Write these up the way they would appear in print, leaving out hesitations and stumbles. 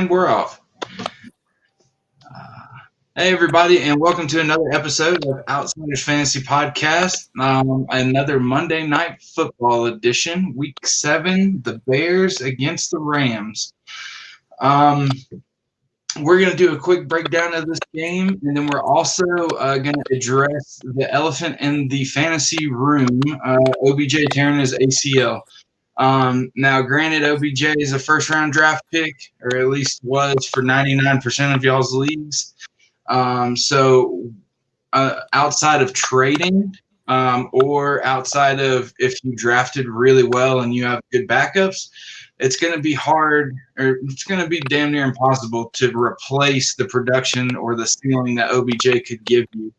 And we're off. Hey, everybody, and welcome to another episode of Outsiders Fantasy Podcast. Another Monday Night Football edition, Week 7, the Bears against the Rams. We're going to do a quick breakdown of this game, and then we're also going to address the elephant in the fantasy room, OBJ tearing his ACL. Now, granted, OBJ is a first-round draft pick, or at least was for 99% of y'all's leagues. So outside of trading or outside of if you drafted really well and you have good backups, it's going to be hard, or it's going to be damn near impossible to replace the production or the ceiling that OBJ could give you.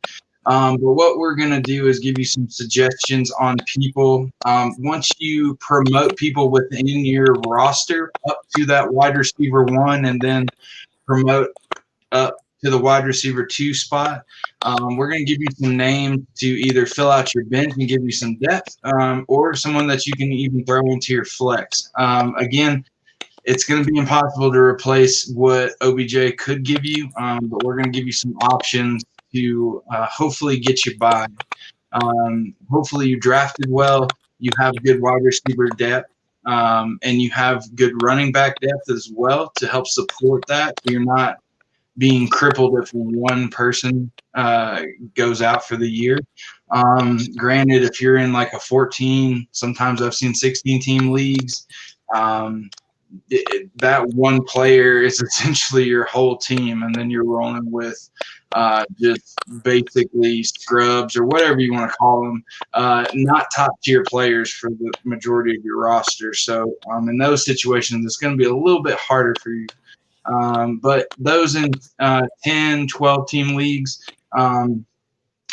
But what we're going to do is give you some suggestions on people. Once you promote people within your roster up to that wide receiver 1 and then promote up to the wide receiver 2 spot, we're going to give you some names to either fill out your bench and give you some depth, or someone that you can even throw into your flex. Again, it's going to be impossible to replace what OBJ could give you, but we're going to give you some options to hopefully get you by. Hopefully you drafted well, you have good wide receiver depth, and you have good running back depth as well to help support that. You're not being crippled if one person goes out for the year. Granted, if you're in like a 14, sometimes I've seen 16-team leagues, that one player is essentially your whole team, and then you're rolling with just basically scrubs or whatever you want to call them, not top-tier players for the majority of your roster. So in those situations, it's going to be a little bit harder for you. But those in 10, 12-team leagues,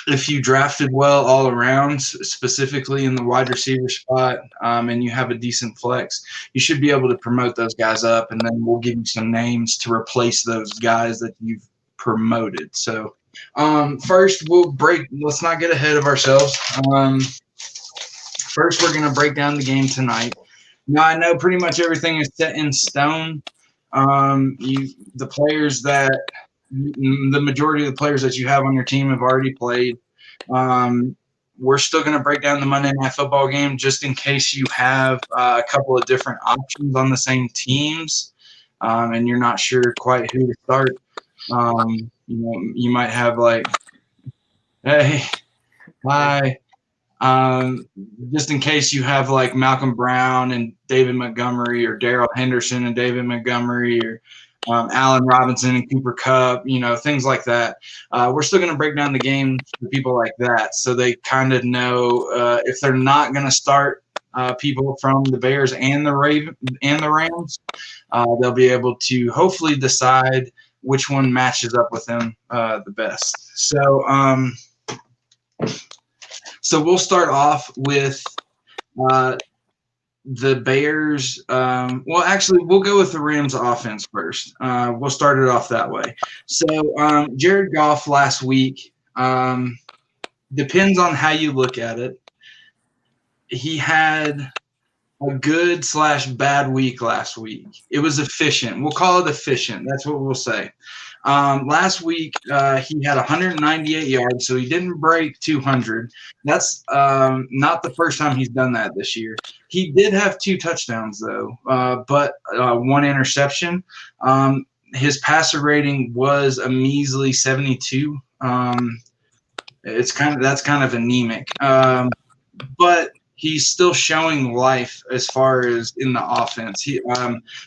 if you drafted well all around, specifically in the wide receiver spot, and you have a decent flex, you should be able to promote those guys up, and then we'll give you some names to replace those guys that you've promoted. So first, let's not get ahead of ourselves. First, we're going to break down the game tonight. Now, I know pretty much everything is set in stone. The majority of the players that you have on your team have already played. We're still going to break down the Monday Night Football game just in case you have a couple of different options on the same teams, and you're not sure quite who to start. You might have like, hey, hi. Just in case you have like Malcolm Brown and David Montgomery, or Darrell Henderson and David Montgomery, or Allen Robinson and Cooper Kupp, things like that. We're still going to break down the game for people like that, so they kind of know if they're not going to start people from the Bears and the Rams, they'll be able to hopefully decide which one matches up with them the best. So we'll start off with the Bears. Actually, we'll go with the Rams offense first. We'll start it off that way. So Jared Goff last week, depends on how you look at it. He had a good / bad week last week. It was efficient. We'll call it efficient. That's what we'll say. Last week, he had 198 yards, so he didn't break 200. That's not the first time he's done that this year. He did have 2 touchdowns, though, but 1 interception. His passer rating was a measly 72. That's kind of anemic, but he's still showing life as far as in the offense.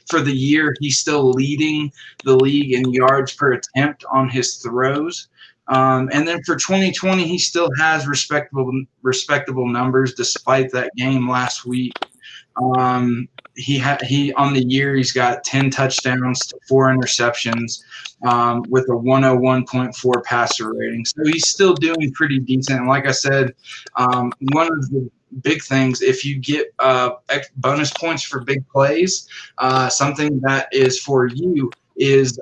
For the year, he's still leading the league in yards per attempt on his throws. And then for 2020, he still has respectable numbers despite that game last week. He on the year, he's got 10 touchdowns to 4 interceptions, with a 101.4 passer rating. So he's still doing pretty decent. And like I said, one of the big things, if you get bonus points for big plays, something that is for you is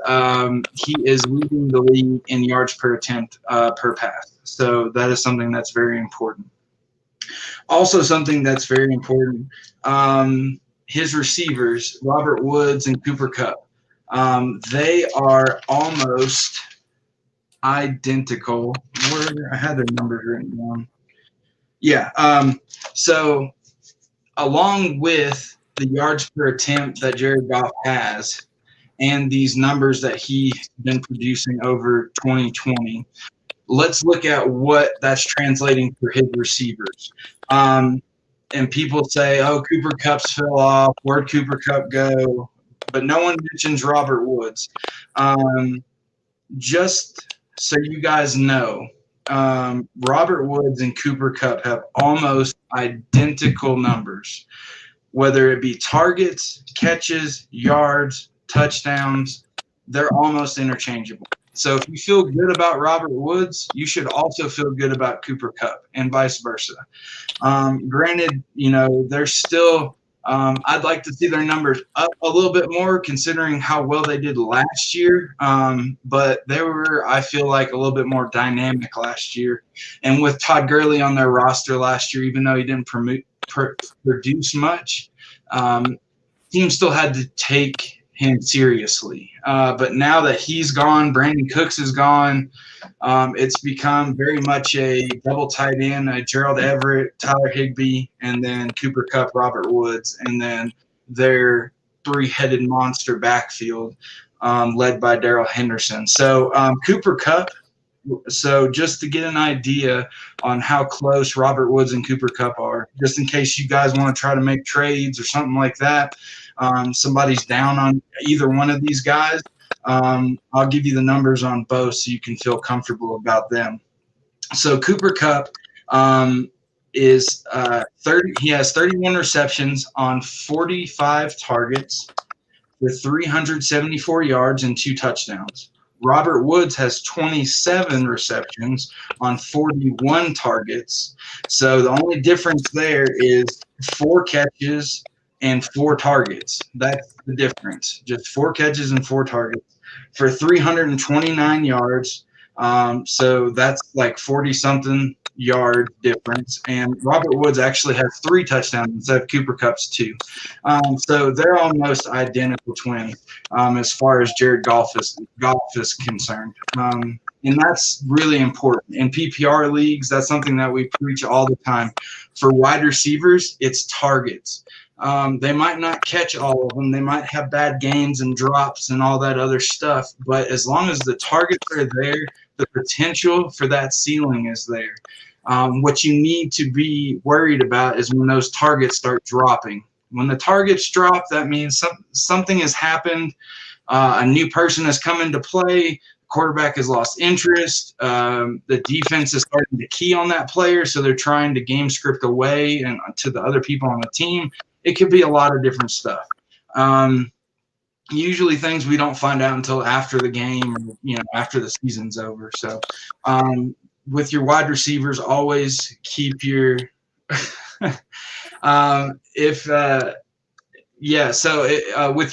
he is leading the league in yards per attempt per pass. So that is something that's very important. Also, something that's very important, his receivers, Robert Woods and Cooper Kupp. They are almost identical. I had their numbers written down. Yeah. So along with the yards per attempt that Jared Goff has and these numbers that he's been producing over 2020, let's look at what that's translating for his receivers. And people say, oh, Cooper Kupp's fell off. Where'd Cooper Kupp go? But no one mentions Robert Woods. Just so you guys know, Robert Woods and Cooper Kupp have almost identical numbers, whether it be targets, catches, yards, touchdowns. They're almost interchangeable. So if you feel good about Robert Woods, you should also feel good about Cooper Kupp and vice versa. Granted, they're still I'd like to see their numbers up a little bit more considering how well they did last year. But they were, I feel like, a little bit more dynamic last year. And with Todd Gurley on their roster last year, even though he didn't produce much, team still had to take him seriously. But now that he's gone, Brandon Cooks is gone, it's become very much a double tight end, Gerald Everett, Tyler Higbee, and then Cooper Kupp, Robert Woods, and then their three-headed monster backfield led by Darrell Henderson. So Cooper Kupp, so just to get an idea on how close Robert Woods and Cooper Kupp are, just in case you guys want to try to make trades or something like that, somebody's down on either one of these guys, I'll give you the numbers on both so you can feel comfortable about them. So Cooper Kupp is 30. He has 31 receptions on 45 targets for 374 yards and 2 touchdowns. Robert Woods has 27 receptions on 41 targets. So the only difference there is 4 catches and 4 targets. That's the difference. Just 4 catches and 4 targets for 329 yards. So that's like 40-something yard difference. And Robert Woods actually has 3 touchdowns instead of Cooper Kupp's 2. So they're almost identical twins as far as Jared Goff is concerned. And that's really important. In PPR leagues, that's something that we preach all the time. For wide receivers, it's targets. They might not catch all of them. They might have bad games and drops and all that other stuff. But as long as the targets are there, the potential for that ceiling is there. What you need to be worried about is when those targets start dropping. When the targets drop, that means something has happened. A new person has come into play. Quarterback has lost interest. The defense is starting to key on that player, so they're trying to game script away and to the other people on the team. It could be a lot of different stuff. Usually things we don't find out until after the game, or, after the season's over. So with your wide receivers, always keep your with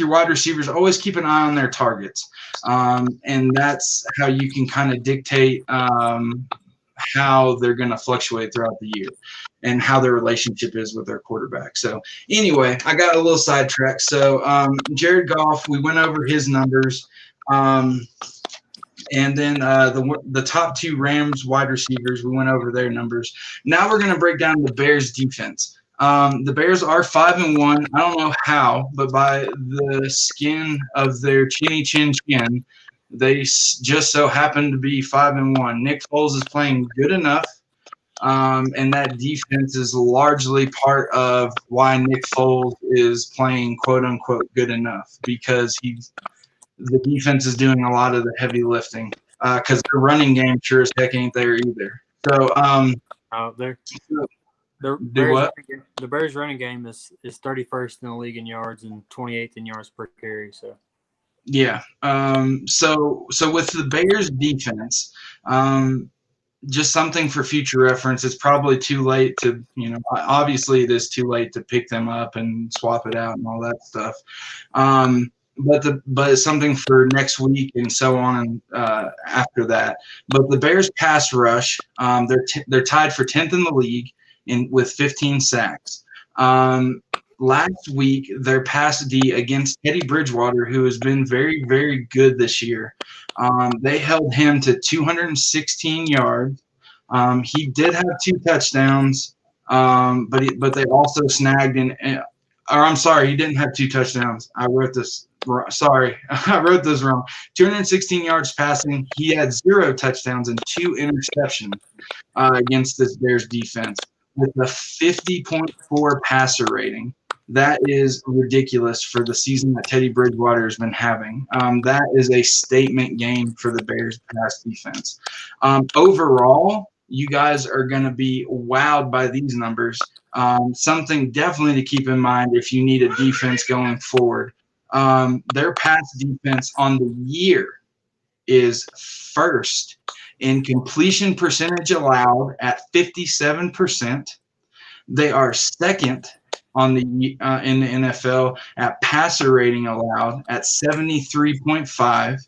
your wide receivers, always keep an eye on their targets. And that's how you can kind of dictate how they're going to fluctuate throughout the year and how their relationship is with their quarterback. So anyway, I got a little sidetracked. So Jared Goff, we went over his numbers. And then the top 2 Rams wide receivers, we went over their numbers. Now we're going to break down the Bears defense. The Bears are 5-1. I don't know how, but by the skin of their chinny chin chin, they just so happen to be 5-1. Nick Foles is playing good enough, and that defense is largely part of why Nick Foles is playing "quote unquote" good enough, because the defense is doing a lot of the heavy lifting. Because the running game sure as heck ain't there either. So the Bears running game is 31st in the league in yards and 28th in yards per carry. So. Yeah. So with the Bears defense, just something for future reference. It's probably too late to, obviously it is too late to pick them up and swap it out and all that stuff. But it's something for next week and so on after that. But the Bears pass rush, they're tied for 10th in the league with 15 sacks. last week, their pass D against Teddy Bridgewater, who has been very, very good this year, they held him to 216 yards. He did have 2 touchdowns, but they also snagged or I'm sorry, he didn't have 2 touchdowns. I wrote this. Sorry, I wrote this wrong. 216 yards passing. He had 0 touchdowns and 2 interceptions against this Bears defense with a 50.4 passer rating. That is ridiculous for the season that Teddy Bridgewater has been having. That is a statement game for the Bears pass defense. Overall, you guys are going to be wowed by these numbers. Something definitely to keep in mind if you need a defense going forward. Their pass defense on the year is first in completion percentage allowed at 57%. They are second on the in the NFL at passer rating allowed at 73.5,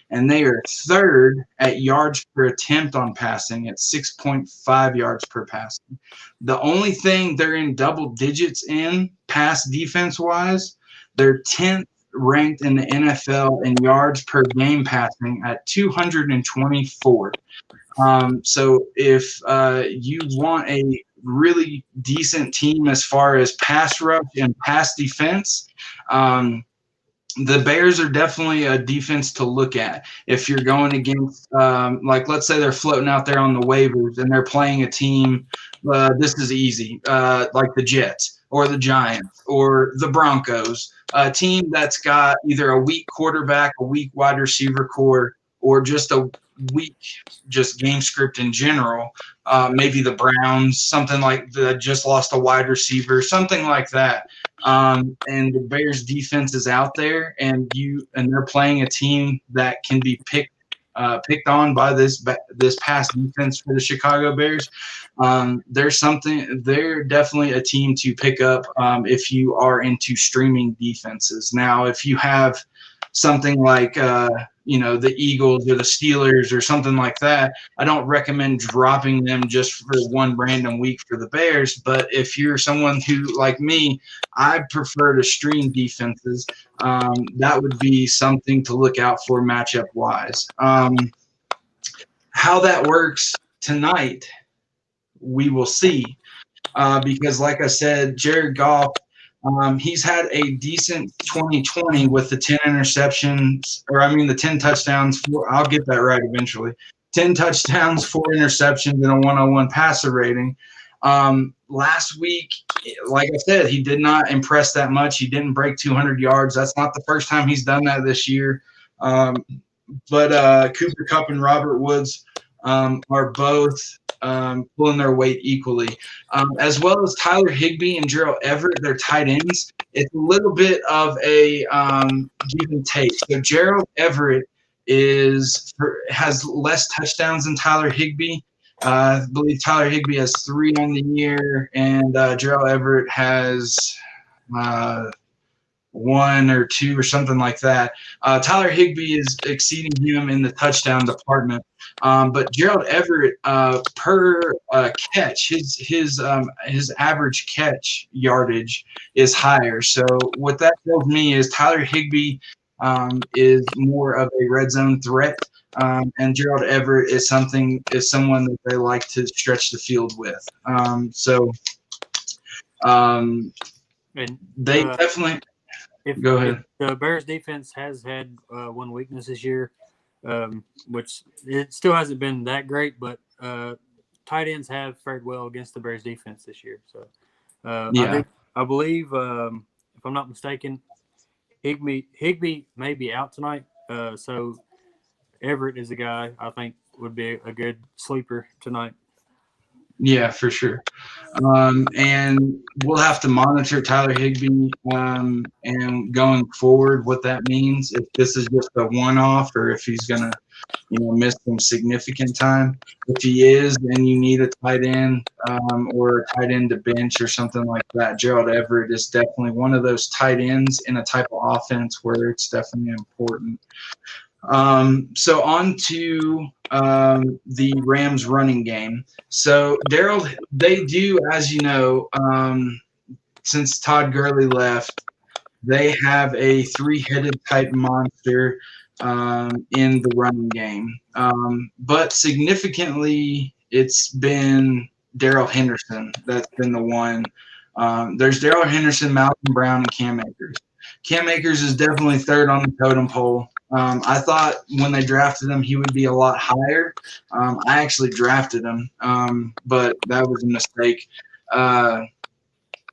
and they are third at yards per attempt on passing at 6.5 yards per passing. The only thing they're in double digits in pass defense wise, they're 10th ranked in the NFL in yards per game passing at 224. So if you want a really decent team as far as pass rush and pass defense, the Bears are definitely a defense to look at. If you're going against, like, let's say they're floating out there on the waivers and they're playing a team, this is easy, like the Jets or the Giants or the Broncos, a team that's got either a weak quarterback, a weak wide receiver core, or just a weak just game script in general. Maybe the Browns, something like that, just lost a wide receiver, something like that. And the Bears defense is out there, and they're playing a team that can be picked on by this pass defense for the Chicago Bears. They're definitely a team to pick up if you are into streaming defenses. Now, if you have something like the Eagles or the Steelers or something like that, I don't recommend dropping them just for one random week for the Bears. But if you're someone who, like me, I prefer to stream defenses, that would be something to look out for matchup wise. How that works tonight, we will see. Because like I said, Jared Goff, he's had a decent 2020 with the 10 interceptions, the 10 touchdowns. I'll get that right eventually. 10 touchdowns, 4 interceptions, and a 101 passer rating. Last week, like I said, he did not impress that much. He didn't break 200 yards. That's not the first time he's done that this year. But Cooper Kupp and Robert Woods are both pulling their weight equally, as well as Tyler Higbee and Gerald Everett, their tight ends. It's a little bit of a give and take. So Gerald Everett has less touchdowns than Tyler Higbee. I believe Tyler Higbee has 3 on the year, and Gerald Everett has 1 or 2 or something like that. Tyler Higbee is exceeding him in the touchdown department. But Gerald Everett, per catch, his average catch yardage is higher. So what that tells me is Tyler Higbee is more of a red zone threat, and Gerald Everett is someone that they like to stretch the field with. They definitely. Go ahead. The Bears defense has had one weakness this year, which it still hasn't been that great, but tight ends have fared well against the Bears defense this year. So I believe, if I'm not mistaken, Higbee may be out tonight. So Everett is a guy I think would be a good sleeper tonight. Yeah, for sure. And we'll have to monitor Tyler Higbee and going forward what that means, if this is just a one-off or if he's going to miss some significant time. If he is, then you need a tight end or a tight end to bench or something like that. Gerald Everett is definitely one of those tight ends in a type of offense where it's definitely important. So on to the Rams running game. So Daryl, they do, as you know, since Todd Gurley left, they have a three-headed type monster in the running game. But significantly, it's been Darrell Henderson that's been the one. There's Darrell Henderson, Malcolm Brown, and Cam Akers. Cam Akers is definitely third on the totem pole. I thought when they drafted him, he would be a lot higher. I actually drafted him, but that was a mistake.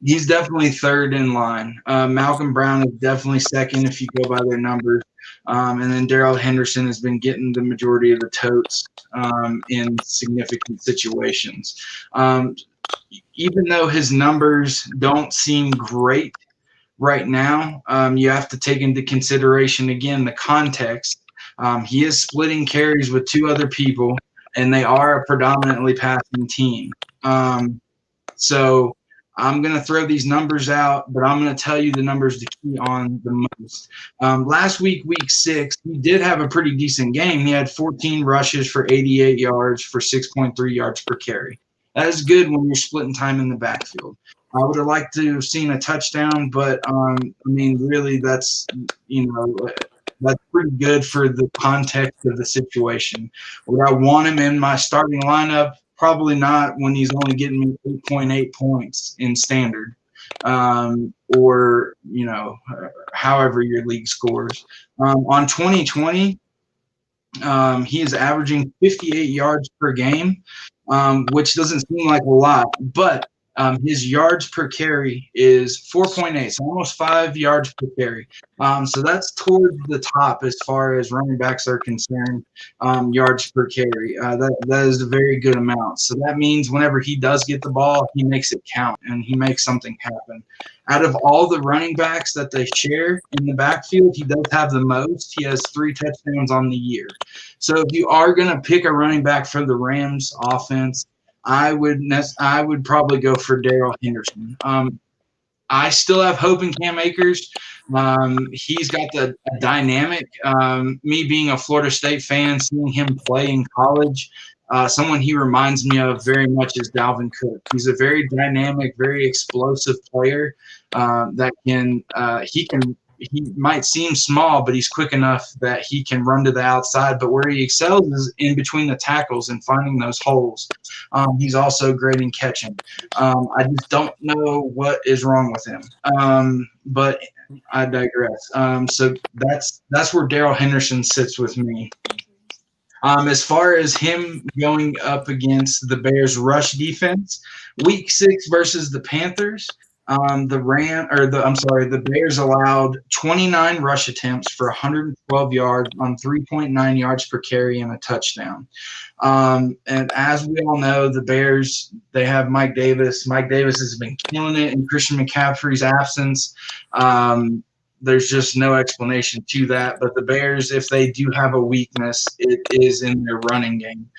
He's definitely third in line. Malcolm Brown is definitely second if you go by their numbers. And then Darrell Henderson has been getting the majority of the totes in significant situations. Even though his numbers don't seem great right now, you have to take into consideration, again, the context. He is splitting carries with two other people, and they are a predominantly passing team. So I'm going to throw these numbers out, but I'm going to tell you the numbers to key on the most. Last week, week 6, he did have a pretty decent game. He had 14 rushes for 88 yards for 6.3 yards per carry. That is good when you're splitting time in the backfield. I would have liked to have seen a touchdown, but I mean, really, that's pretty good for the context of the situation. Would I want him in my starting lineup? Probably not when he's only getting me 8.8 points in standard, or however your league scores. On 2020, he is averaging 58 yards per game, which doesn't seem like a lot, but his yards per carry is 4.8, so almost 5 yards per carry. So that's towards the top as far as running backs are concerned, yards per carry. That is a very good amount. So that means whenever he does get the ball, he makes it count, and he makes something happen. Out of all the running backs that they share in the backfield, he does have the most. He has 3 touchdowns on the year. So if you are going to pick a running back for the Rams offense, I would probably go for Darrell Henderson. I still have hope in Cam Akers. He's got the dynamic. Me being a Florida State fan, seeing him play in college, someone he reminds me of very much is Dalvin Cook. He's a very dynamic, very explosive player that he might seem small, but he's quick enough that he can run to the outside. But where he excels is in between the tackles and finding those holes. He's also great in catching. I just don't know what is wrong with him. But I digress. So that's where Darrell Henderson sits with me. As far as him going up against the Bears' rush defense, Week 6 versus the Panthers. The Bears allowed 29 rush attempts for 112 yards on 3.9 yards per carry and a touchdown. And as we all know, the Bears, they have Mike Davis. Mike Davis has been killing it in Christian McCaffrey's absence. There's just no explanation to that. But the Bears, if they do have a weakness, it is in their running game.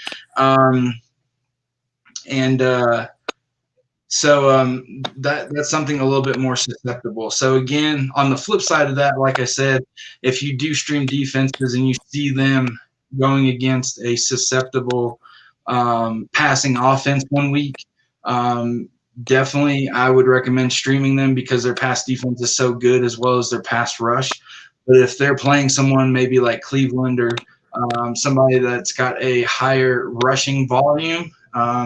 So that's something a little bit more susceptible. So, again, on the flip side of that, like I said, if you do stream defenses and you see them going against a susceptible passing offense one week, definitely I would recommend streaming them because their pass defense is so good as well as their pass rush. But if they're playing someone maybe like Cleveland or somebody that's got a higher rushing volume,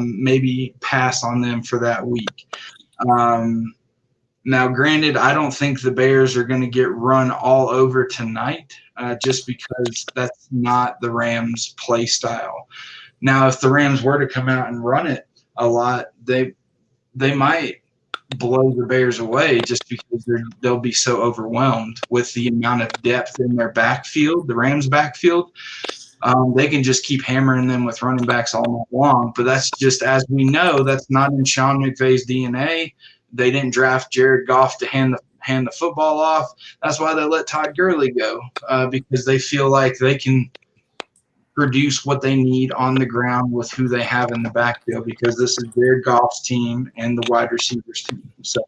maybe pass on them for that week. Now, granted, I don't think the Bears are going to get run all over tonight just because that's not the Rams' play style. Now, if the Rams were to come out and run it a lot, they might blow the Bears away just because they'll be so overwhelmed with the amount of depth in their backfield, the Rams' backfield. They can just keep hammering them with running backs all night long. But that's just, as we know, that's not in Sean McVay's DNA. They didn't draft Jared Goff to hand the football off. That's why they let Todd Gurley go, because they feel like they can produce what they need on the ground with who they have in the backfield, because this is Jared Goff's team and the wide receivers team. So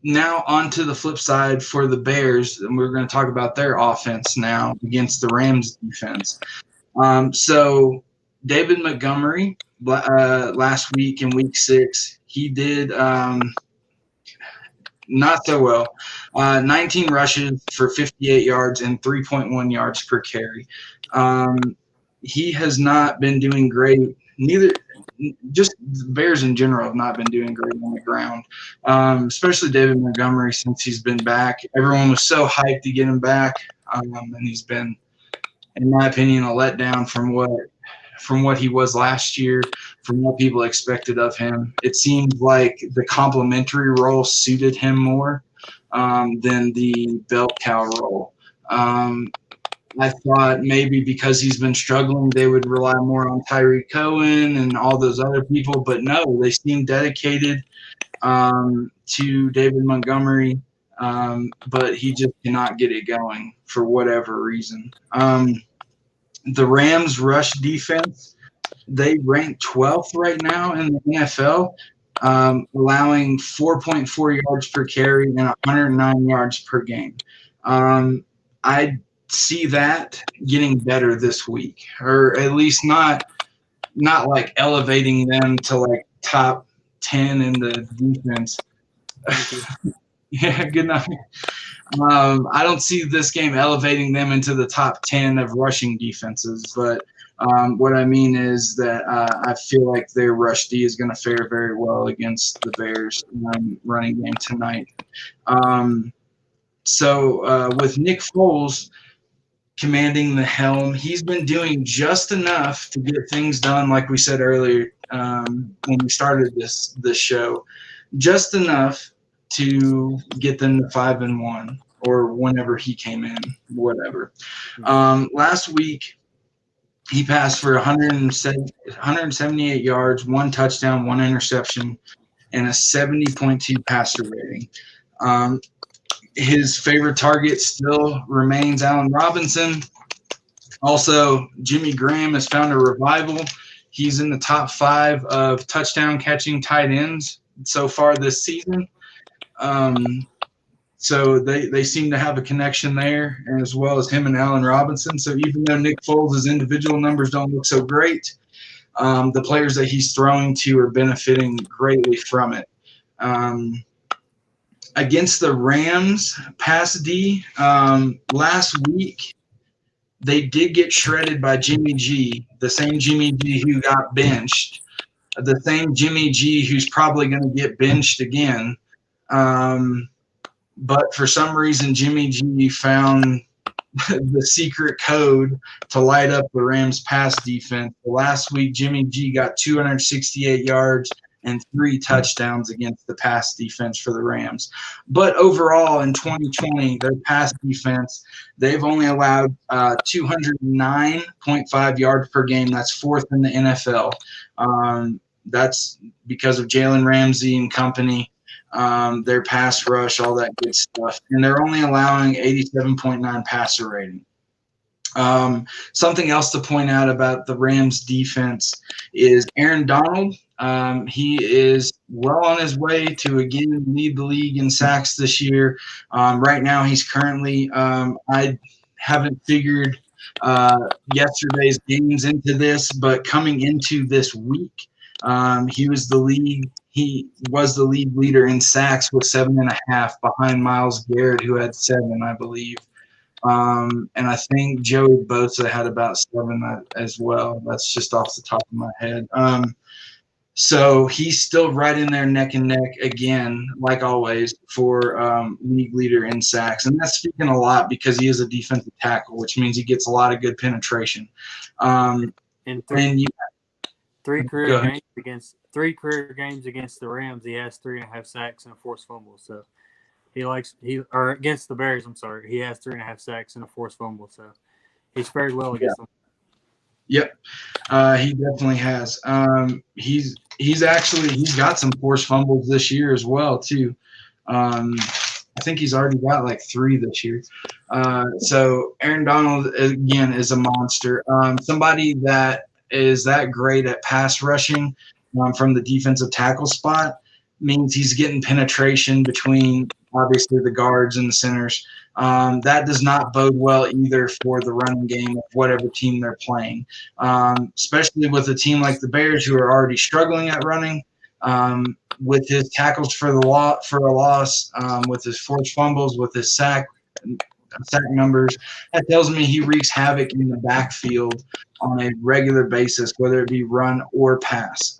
now on to the flip side for the Bears, and we're going to talk about their offense now against the Rams defense. So David Montgomery last week in Week 6, he did not so well. 19 rushes for 58 yards and 3.1 yards per carry. He has not been doing great. Just the Bears in general have not been doing great on the ground, especially David Montgomery since he's been back. Everyone was so hyped to get him back, and he's been, in my opinion, a letdown from what he was last year, from what people expected of him. It seemed like the complimentary role suited him more than the bell cow role. I thought maybe because he's been struggling, they would rely more on Tyree Cohen and all those other people, but no, they seem dedicated to David Montgomery, but he just cannot get it going for whatever reason. The Rams' rush defense, they rank 12th right now in the NFL, allowing 4.4 yards per carry and 109 yards per game. I see that getting better this week, or at least not like elevating them to like top 10 in the defense. Yeah, good night. I don't see this game elevating them into the top 10 of rushing defenses, but what I mean is that I feel like their rush D is going to fare very well against the Bears running game tonight. So with Nick Foles commanding the helm, he's been doing just enough to get things done, like we said earlier when we started this show, just enough to get them to 5-1 or whenever he came in, whatever. Last week, he passed for 178 yards, 1 touchdown, 1 interception, and a 70.2 passer rating. His favorite target still remains Allen Robinson. Also, Jimmy Graham has found a revival. He's in the top 5 of touchdown catching tight ends so far this season. So they seem to have a connection there, as well as him and Allen Robinson. So even though Nick Foles' individual numbers don't look so great, the players that he's throwing to are benefiting greatly from it. Against the Rams pass D, last week, they did get shredded by Jimmy G, the same Jimmy G who got benched, the same Jimmy G who's probably going to get benched again. But for some reason, Jimmy G found the secret code to light up the Rams pass defense. Last week, Jimmy G got 268 yards and 3 touchdowns against the pass defense for the Rams. But overall, in 2020, their pass defense, they've only allowed 209.5 yards per game. That's 4th in the NFL. That's because of Jalen Ramsey and company, their pass rush, all that good stuff. And they're only allowing 87.9 passer rating. Something else to point out about the Rams defense is Aaron Donald. He is well on his way to again lead the league in sacks this year. Right now, he's currently I haven't figured yesterday's games into this, but coming into this week, he was the league leader in sacks with 7.5 behind Myles Garrett, who had 7, I believe. And I think Joey Bosa had about 7 as well. That's just off the top of my head. So he's still right in there neck and neck again, like always, for league leader in sacks. And that's speaking a lot because he is a defensive tackle, which means he gets a lot of good penetration. And three career games against the Rams, he has 3.5 sacks and a forced fumble. So or against the Bears, I'm sorry, he has 3.5 sacks and a forced fumble. So he's fared well against them. Yep, he definitely has. He's got some forced fumbles this year as well too. I think he's already got like 3 this year. So Aaron Donald again is a monster. Somebody that is that great at pass rushing from the defensive tackle spot means he's getting penetration between obviously the guards and the centers. That does not bode well either for the running game of whatever team they're playing, especially with a team like the Bears who are already struggling at running. with his tackles for a loss, with his forced fumbles, with his sack numbers. That tells me he wreaks havoc in the backfield on a regular basis, whether it be run or pass.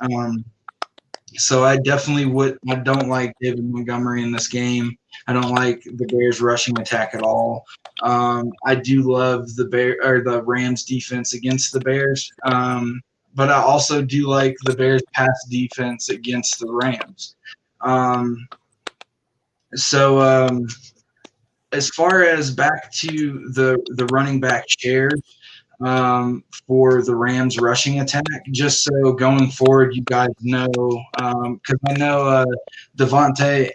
So I don't like David Montgomery in this game. I don't like the Bears rushing attack at all. I do love the Rams defense against the Bears. But I also do like the Bears pass defense against the Rams. As far as back to the running back shares, for the Rams rushing attack, just so going forward, you guys know, because I know Devontae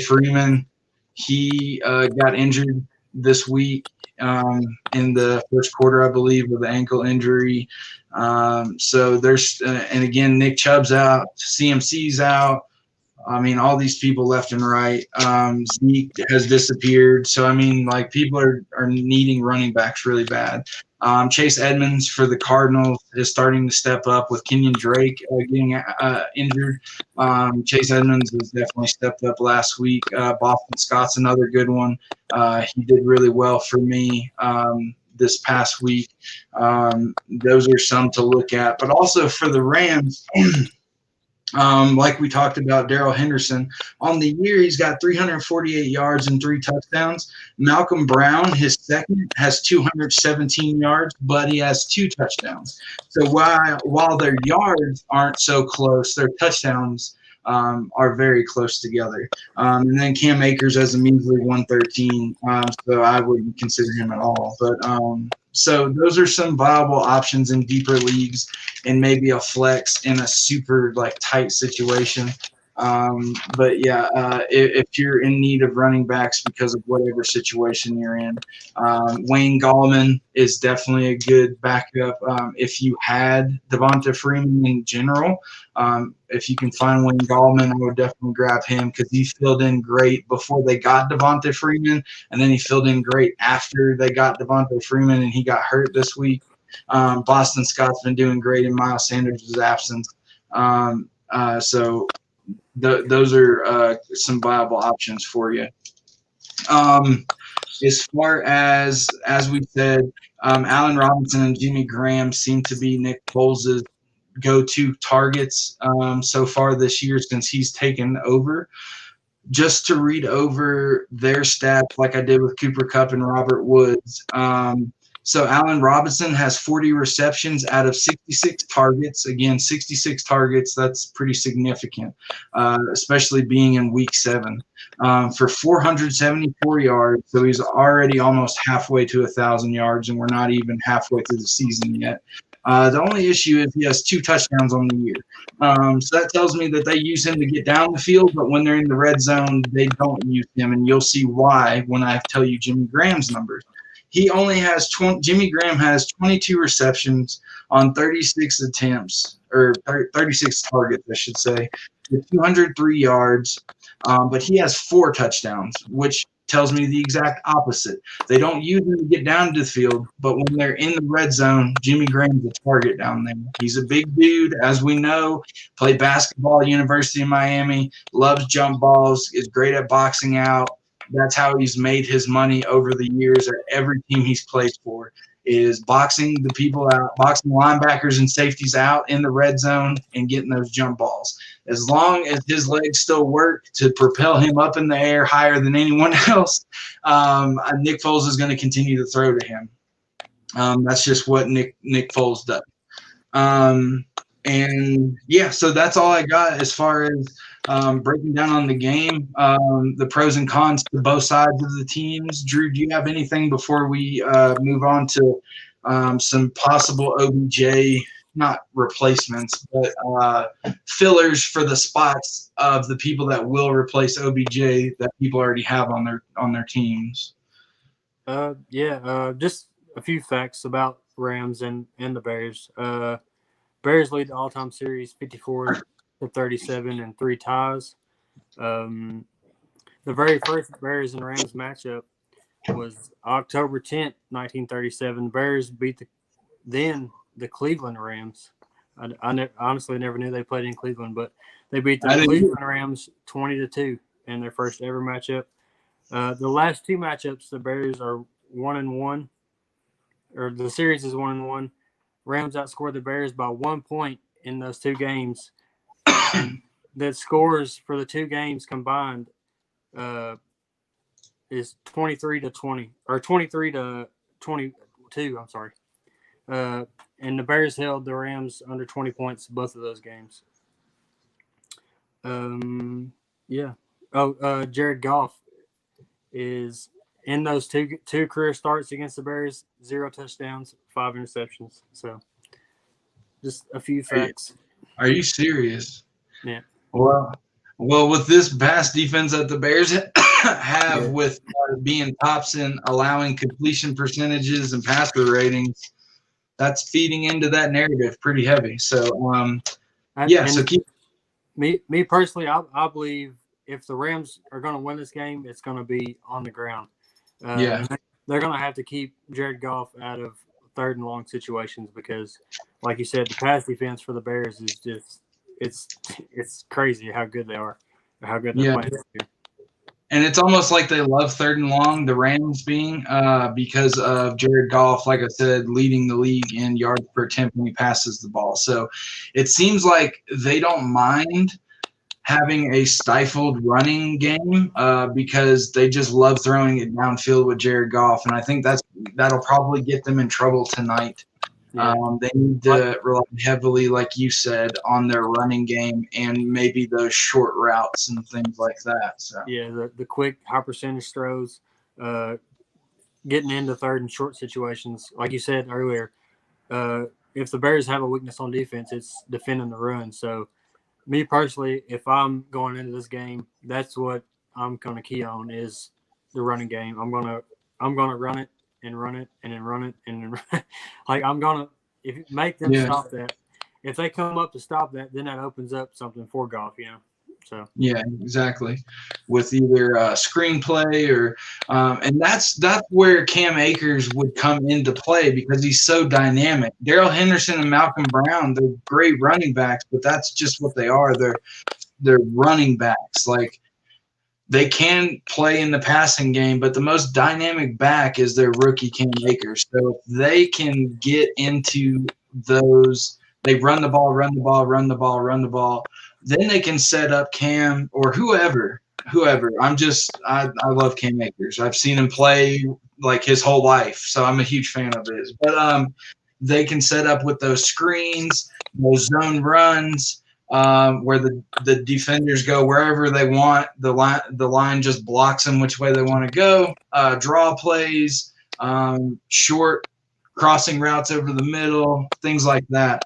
Freeman, he got injured this week in the first quarter, I believe, with an ankle injury. So there's and again, Nick Chubb's out, CMC's out. I mean, all these people left and right. Zeke has disappeared. So, I mean, like, people are needing running backs really bad. Chase Edmonds for the Cardinals is starting to step up with Kenyon Drake getting injured. Chase Edmonds has definitely stepped up last week. Boston Scott's another good one. He did really well for me this past week. Those are some to look at. But also for the Rams – like we talked about, Darrell Henderson. On the year, he's got 348 yards and 3 touchdowns. Malcolm Brown, his second, has 217 yards, but he has 2 touchdowns. So while their yards aren't so close, their touchdowns are very close together. And then Cam Akers has a measly 113, so I wouldn't consider him at all. But so those are some viable options in deeper leagues and maybe a flex in a super tight situation. But yeah, if you're in need of running backs because of whatever situation you're in, Wayne Gallman is definitely a good backup. If you had Devonta Freeman in general, if you can find Wayne Gallman, I would definitely grab him because he filled in great before they got Devonta Freeman, and then he filled in great after they got Devonta Freeman, and he got hurt this week. Boston Scott's been doing great in Miles Sanders' absence. So those are some viable options for you. As far as we said, Allen Robinson and Jimmy Graham seem to be Nick Foles' go-to targets so far this year since he's taken over. Just to read over their stats like I did with Cooper Kupp and Robert Woods. So Allen Robinson has 40 receptions out of 66 targets. Again, 66 targets, that's pretty significant, especially being in week 7. For 474 yards, so he's already almost halfway to 1,000 yards, and we're not even halfway through the season yet. The only issue is he has 2 touchdowns on the year. So that tells me that they use him to get down the field, but when they're in the red zone, they don't use him, and you'll see why when I tell you Jimmy Graham's numbers. He only has Jimmy Graham has 22 receptions on 36 attempts, or 36 targets, I should say, with 203 yards, but he has 4 touchdowns, which tells me the exact opposite. They don't use him to get down to the field, but when they're in the red zone, Jimmy Graham's a target down there. He's a big dude, as we know, played basketball at University of Miami, loves jump balls, is great at boxing out. That's how he's made his money over the years at every team he's played for, is boxing the people out, boxing linebackers and safeties out in the red zone and getting those jump balls. As long as his legs still work to propel him up in the air higher than anyone else, Nick Foles is going to continue to throw to him. That's just what Nick Foles does. And yeah, so that's all I got as far as breaking down on the game, the pros and cons to both sides of the teams. Drew, do you have anything before we move on to some possible OBJ, not replacements, but fillers for the spots of the people that will replace OBJ that people already have on their teams? Just a few facts about Rams and the Bears. Bears lead the all-time series 54-37 and 3 ties. The very first Bears and Rams matchup was October 10th, 1937. The Bears beat the Cleveland Rams Honestly never knew they played in Cleveland, but they beat the I didn't either. Cleveland Rams 20-2 in their first ever matchup. The last two matchups, the Bears are 1-1, or the series is 1-1. Rams outscored the Bears by 1 point in those two games, and the scores for the two games combined is 23-20 or 23-22. I'm sorry. And the Bears held the Rams under 20 points both of those games. Yeah. Oh, Jared Goff is in those two career starts against the Bears, 0 touchdowns, 5 interceptions. So just a few facts. Are you serious? Yeah. Well, with this pass defense that the Bears have, with being tops in allowing completion percentages and passer ratings, that's feeding into that narrative pretty heavy. So, so keep. Me personally, I believe if the Rams are going to win this game, it's going to be on the ground. They're going to have to keep Jared Goff out of third and long situations because, like you said, the pass defense for the Bears is just it's crazy how good they are, how good they're playing this year. And it's almost like they love third and long, the Rams being, because of Jared Goff, like I said, leading the league in yards per attempt when he passes the ball. So it seems like they don't mind having a stifled running game because they just love throwing it downfield with Jared Goff. And I think that'll probably get them in trouble tonight. Yeah. They need to rely heavily, like you said, on their running game and maybe those short routes and things like that. So yeah, the quick high percentage throws, getting into third and short situations. Like you said earlier, if the Bears have a weakness on defense, it's defending the run. So me personally, if I'm going into this game, that's what I'm going to key on is the running game. I'm gonna run it and run it and then run it and then run it. Like I'm gonna make them stop that. If they come up to stop that, then that opens up something for Goff, So yeah, exactly. With either screenplay or and that's where Cam Akers would come into play because he's so dynamic. Darrell Henderson and Malcolm Brown, they're great running backs, but that's just what they are. They're running backs. Like they can play in the passing game, but the most dynamic back is their rookie Cam Akers. So if they can get into those, they run the ball, then they can set up Cam or whoever. I love Cam Akers. I've seen him play like his whole life, so I'm a huge fan of his. But they can set up with those screens, those zone runs, where the defenders go wherever they want. The line just blocks them which way they want to go. Draw plays, short crossing routes over the middle, things like that.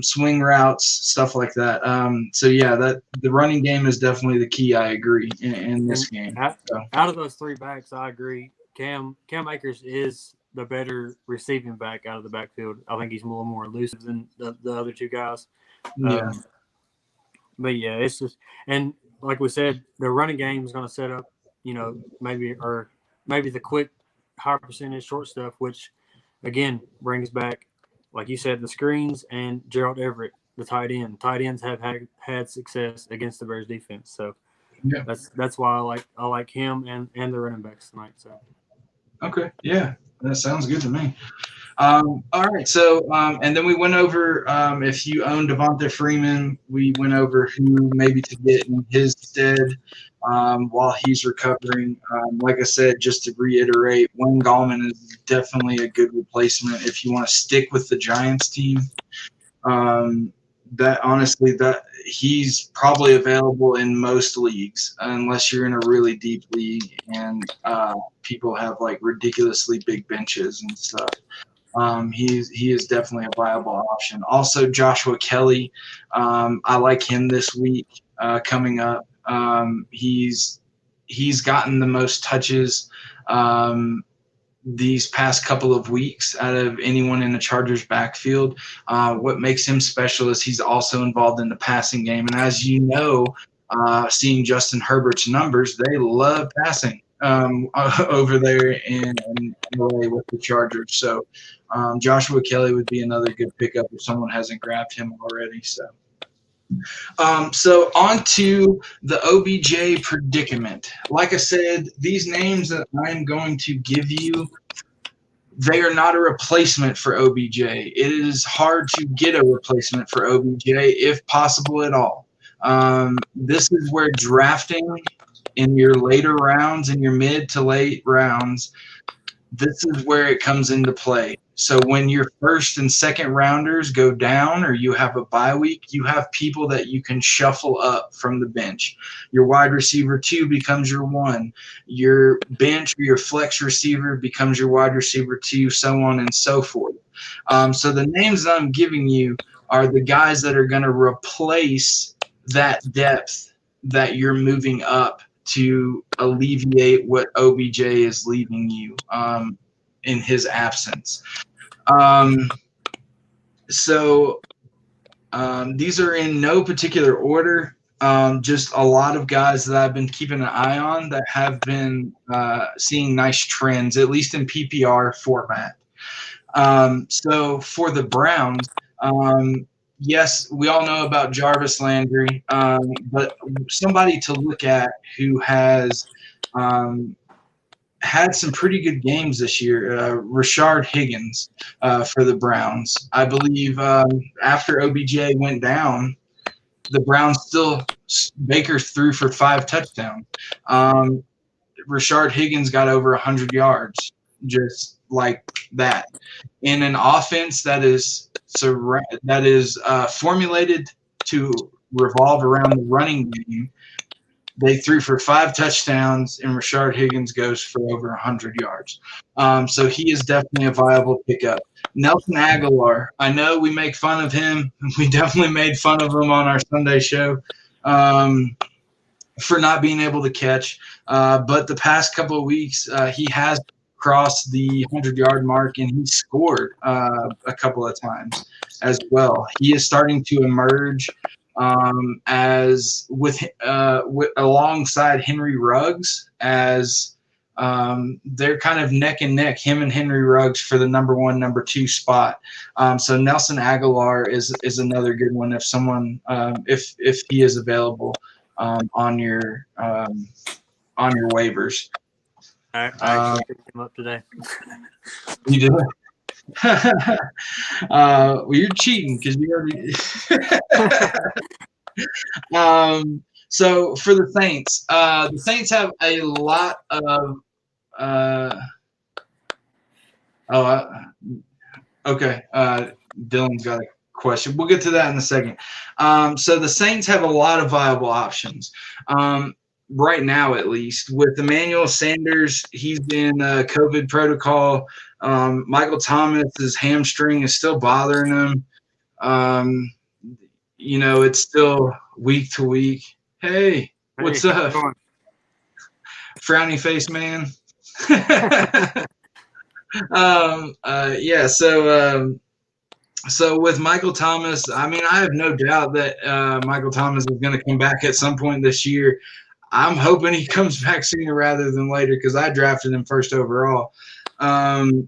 Swing routes, stuff like that. So yeah, the running game is definitely the key. I agree in this game. Out of those three backs, I agree. Cam Akers is the better receiving back out of the backfield. I think he's a little more elusive than the other two guys. Yeah. But yeah, it's just, and like we said, the running game is going to set up, maybe the quick high percentage short stuff, which again brings back, like you said, the screens and Gerald Everett, the tight end. Tight ends have had success against the Bears defense, so yeah, that's why I like him and the running backs tonight. So okay, yeah, that sounds good to me. All right, so and then we went over if you own Devonta Freeman, we went over who maybe to get in his stead while he's recovering. Like I said, just to reiterate, Wayne Gallman is definitely a good replacement if you want to stick with the Giants team. That he's probably available in most leagues unless you're in a really deep league and people have like ridiculously big benches and stuff. He is definitely a viable option. Also, Joshua Kelly, I like him this week coming up. He's gotten the most touches these past couple of weeks out of anyone in the Chargers backfield. What makes him special is he's also involved in the passing game. And as you know, seeing Justin Herbert's numbers, they love passing. over there in LA with the Chargers. So Joshua Kelly would be another good pickup if someone hasn't grabbed him already. So on to the OBJ predicament. Like I said, these names that I'm going to give you, they are not a replacement for OBJ. It is hard to get a replacement for OBJ, if possible at all. This is where drafting in your later rounds, in your mid to late rounds, this is where it comes into play. So when your first and second rounders go down or you have a bye week, you have people that you can shuffle up from the bench. Your wide receiver 2 becomes your 1. Your bench or your flex receiver becomes your wide receiver 2, so on and so forth. So the names that I'm giving you are the guys that are going to replace that depth that you're moving up to alleviate what OBJ is leaving you in his absence. These are in no particular order. Just a lot of guys that I've been keeping an eye on that have been seeing nice trends, at least in PPR format. So for the Browns, yes, we all know about Jarvis Landry, but somebody to look at who has had some pretty good games this year, Rashard Higgins for the Browns. I believe after OBJ went down, the Browns Baker threw for 5 touchdowns. Rashard Higgins got over 100 yards, just like that. In an offense that is formulated to revolve around the running game, they threw for 5 touchdowns, and Rashard Higgins goes for over 100 yards. So he is definitely a viable pickup. Nelson Aguilar, I know we make fun of him. We definitely made fun of him on our Sunday show for not being able to catch. But the past couple of weeks, he has crossed the 100-yard mark, and he scored a couple of times as well. He is starting to emerge as with alongside Henry Ruggs as they're kind of neck and neck, him and Henry Ruggs for the number 1, number 2 spot. So Nelson Aguilar is another good one if someone if he is available on your waivers. I actually picked him up today. You did. Well, you're cheating because you already. So for the Saints have a lot of. Okay. Dylan's got a question. We'll get to that in a second. So the Saints have a lot of viable options. Right now, at least, with Emmanuel Sanders, he's in COVID protocol. Michael Thomas's hamstring is still bothering him. It's still week to week. Hey, what's up? Frowny face man. So with Michael Thomas, I mean, I have no doubt that Michael Thomas is going to come back at some point this year. I'm hoping he comes back sooner rather than later because I drafted him first overall. That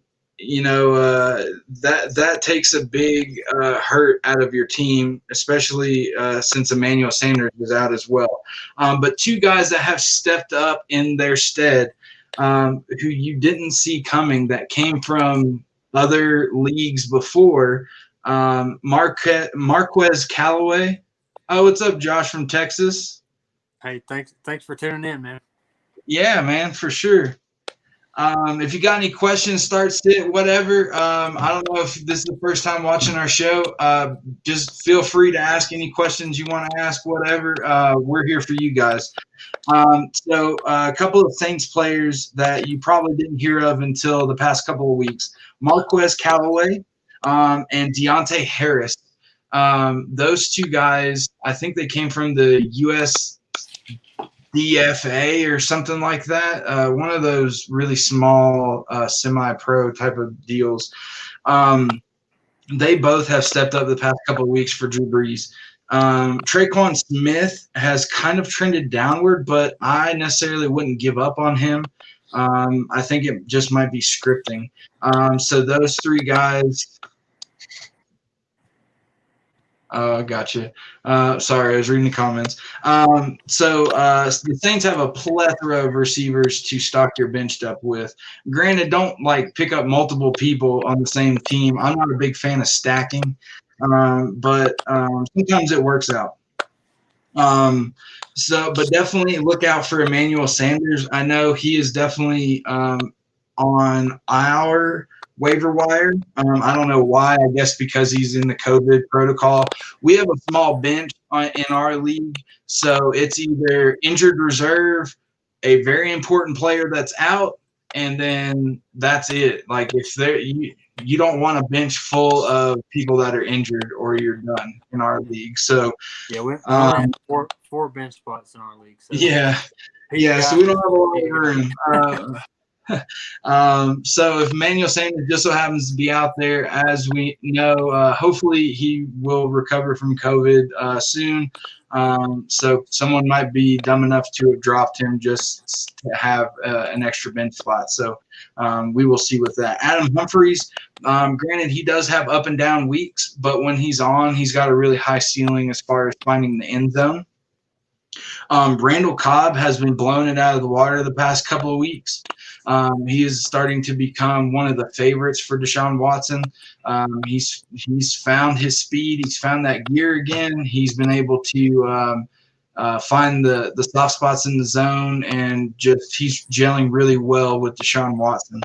takes a big hurt out of your team, especially since Emmanuel Sanders is out as well. But 2 guys that have stepped up in their stead, who you didn't see coming, that came from other leagues before, Marquez Callaway. Oh, what's up, Josh from Texas? Hey, thanks for tuning in, man. Yeah, man, for sure. If you got any questions, start, sit, whatever. I don't know if this is the first time watching our show. Just feel free to ask any questions you want to ask, whatever. We're here for you guys. So a couple of Saints players that you probably didn't hear of until the past couple of weeks. Marquez Callaway and Deontay Harris. Those 2 guys, I think they came from the USDFA or something like that. One of those really small semi-pro type of deals. They both have stepped up the past couple of weeks for Drew Brees. Traquan Smith has kind of trended downward, but I necessarily wouldn't give up on him. I think it just might be scripting. So those three guys. Gotcha. Sorry, I was reading the comments. The Saints have a plethora of receivers to stock your benched up with. Granted, don't pick up multiple people on the same team. I'm not a big fan of stacking, but sometimes it works out. But definitely look out for Emmanuel Sanders. I know he is definitely on our waiver wire. I don't know why. I guess because he's in the COVID protocol. We have a small bench in our league, so it's either injured reserve, a very important player that's out, and then that's it. Like if you don't want a bench full of people that are injured, or you're done in our league. So yeah, we only have four bench spots in our league. So yeah. So we don't have a lot of room. So if Emmanuel Sanders just so happens to be out there, as we know, hopefully he will recover from COVID soon. So someone might be dumb enough to have dropped him just to have an extra bench spot. So we will see with that. Adam Humphries, granted, he does have up and down weeks, but when he's on, he's got a really high ceiling as far as finding the end zone. Randall Cobb has been blowing it out of the water the past couple of weeks. He is starting to become one of the favorites for Deshaun Watson. He's found his speed. He's found that gear again. He's been able to find the soft spots in the zone, and he's gelling really well with Deshaun Watson.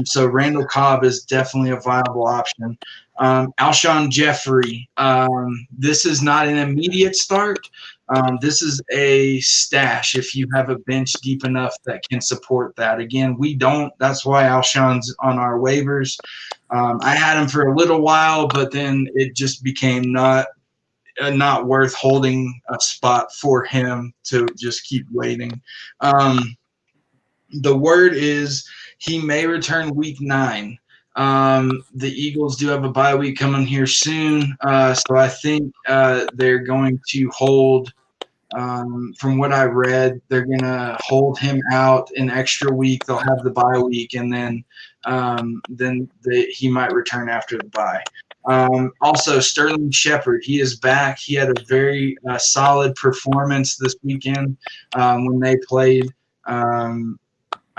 So Randall Cobb is definitely a viable option. Alshon Jeffrey, this is not an immediate start. This is a stash if you have a bench deep enough that can support that. Again, we don't. That's why Alshon's on our waivers. I had him for a little while, but then it just became not worth holding a spot for him to just keep waiting. The word is he may return week 9. The Eagles do have a bye week coming here soon, so I think they're going to hold. From what I read, they're going to hold him out an extra week. They'll have the bye week, and then he might return after the bye. Also, Sterling Shepard, he is back. He had a very solid performance this weekend when they played.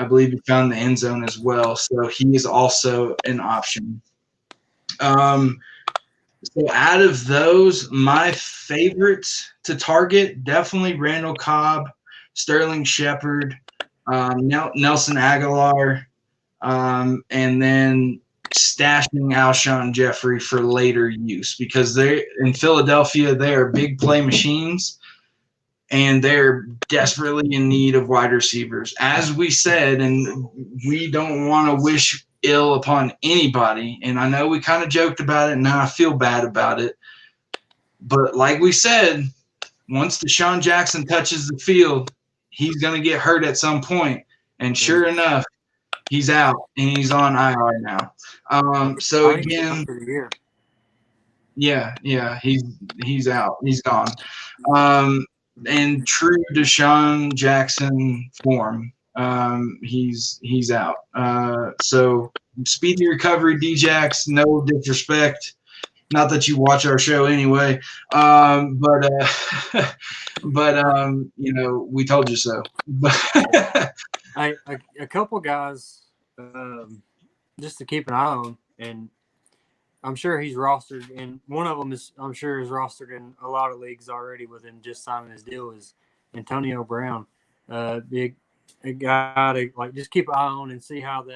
I believe he found the end zone as well, so he is also an option. So out of those, my favorites to target, definitely Randall Cobb, Sterling Shepard, Nelson Aguilar, and then stashing Alshon Jeffrey for later use, because they in Philadelphia, they are big play machines, and they're desperately in need of wide receivers. As we said, and we don't want to wish ill upon anybody, and I know we kind of joked about it, and now I feel bad about it. But like we said, once Deshaun Jackson touches the field, he's going to get hurt at some point. And sure enough, he's out, and he's on IR now. So again, yeah, he's out. He's gone. And true Deshaun Jackson form, he's out. So speedy recovery, D-Jax. No disrespect. Not that you watch our show anyway, but we told you so. A couple guys just to keep an eye on, and I'm sure he's rostered, and one of them is rostered in a lot of leagues already with him just signing his deal, is Antonio Brown. A guy to just keep an eye on and see how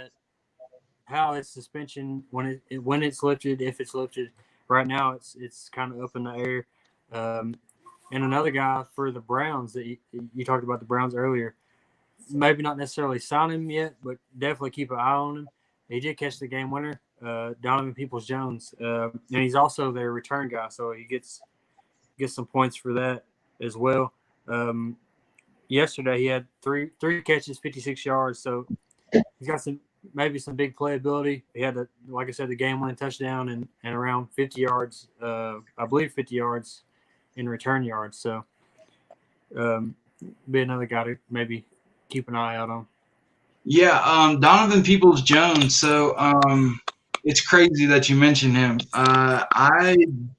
its suspension when it's lifted, if it's lifted. Right now, it's kind of up in the air. And another guy for the Browns that you talked about the Browns earlier. Maybe not necessarily sign him yet, but definitely keep an eye on him. He did catch the game winner, Donovan Peoples-Jones, and he's also their return guy, so he gets some points for that as well. Yesterday he had three catches, 56 yards, so he's got some big playability. He had, like I said, the game-winning touchdown and around 50 yards, I believe 50 yards in return yards. So be another guy to maybe keep an eye out on. Yeah, Donovan Peoples-Jones. So it's crazy that you mentioned him. I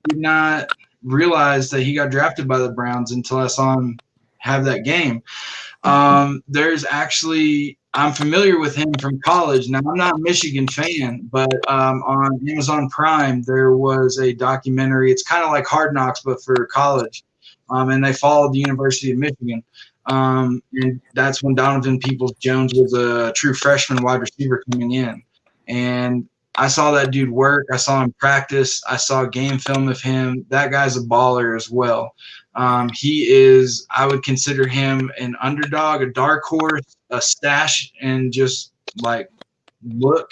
did not realize that he got drafted by the Browns until I saw him have that game. There's actually I'm familiar with him from college. Now I'm not a Michigan fan, but on Amazon Prime there was a documentary. It's kind of like Hard Knocks, but for college, and they followed the University of Michigan. And that's when Donovan Peoples-Jones was a true freshman wide receiver coming in, and I saw that dude work. I saw him practice. I saw game film of him. That guy's a baller as well. He is, I would consider him an underdog, a dark horse, a stash, and just like look.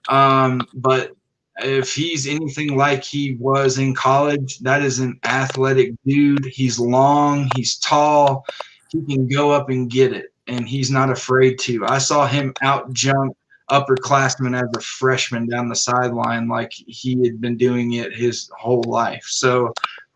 But if he's anything like he was in college, that is an athletic dude. He's long, he's tall, he can go up and get it, and he's not afraid to. I saw him out jump upperclassmen as a freshman down the sideline like he had been doing it his whole life. So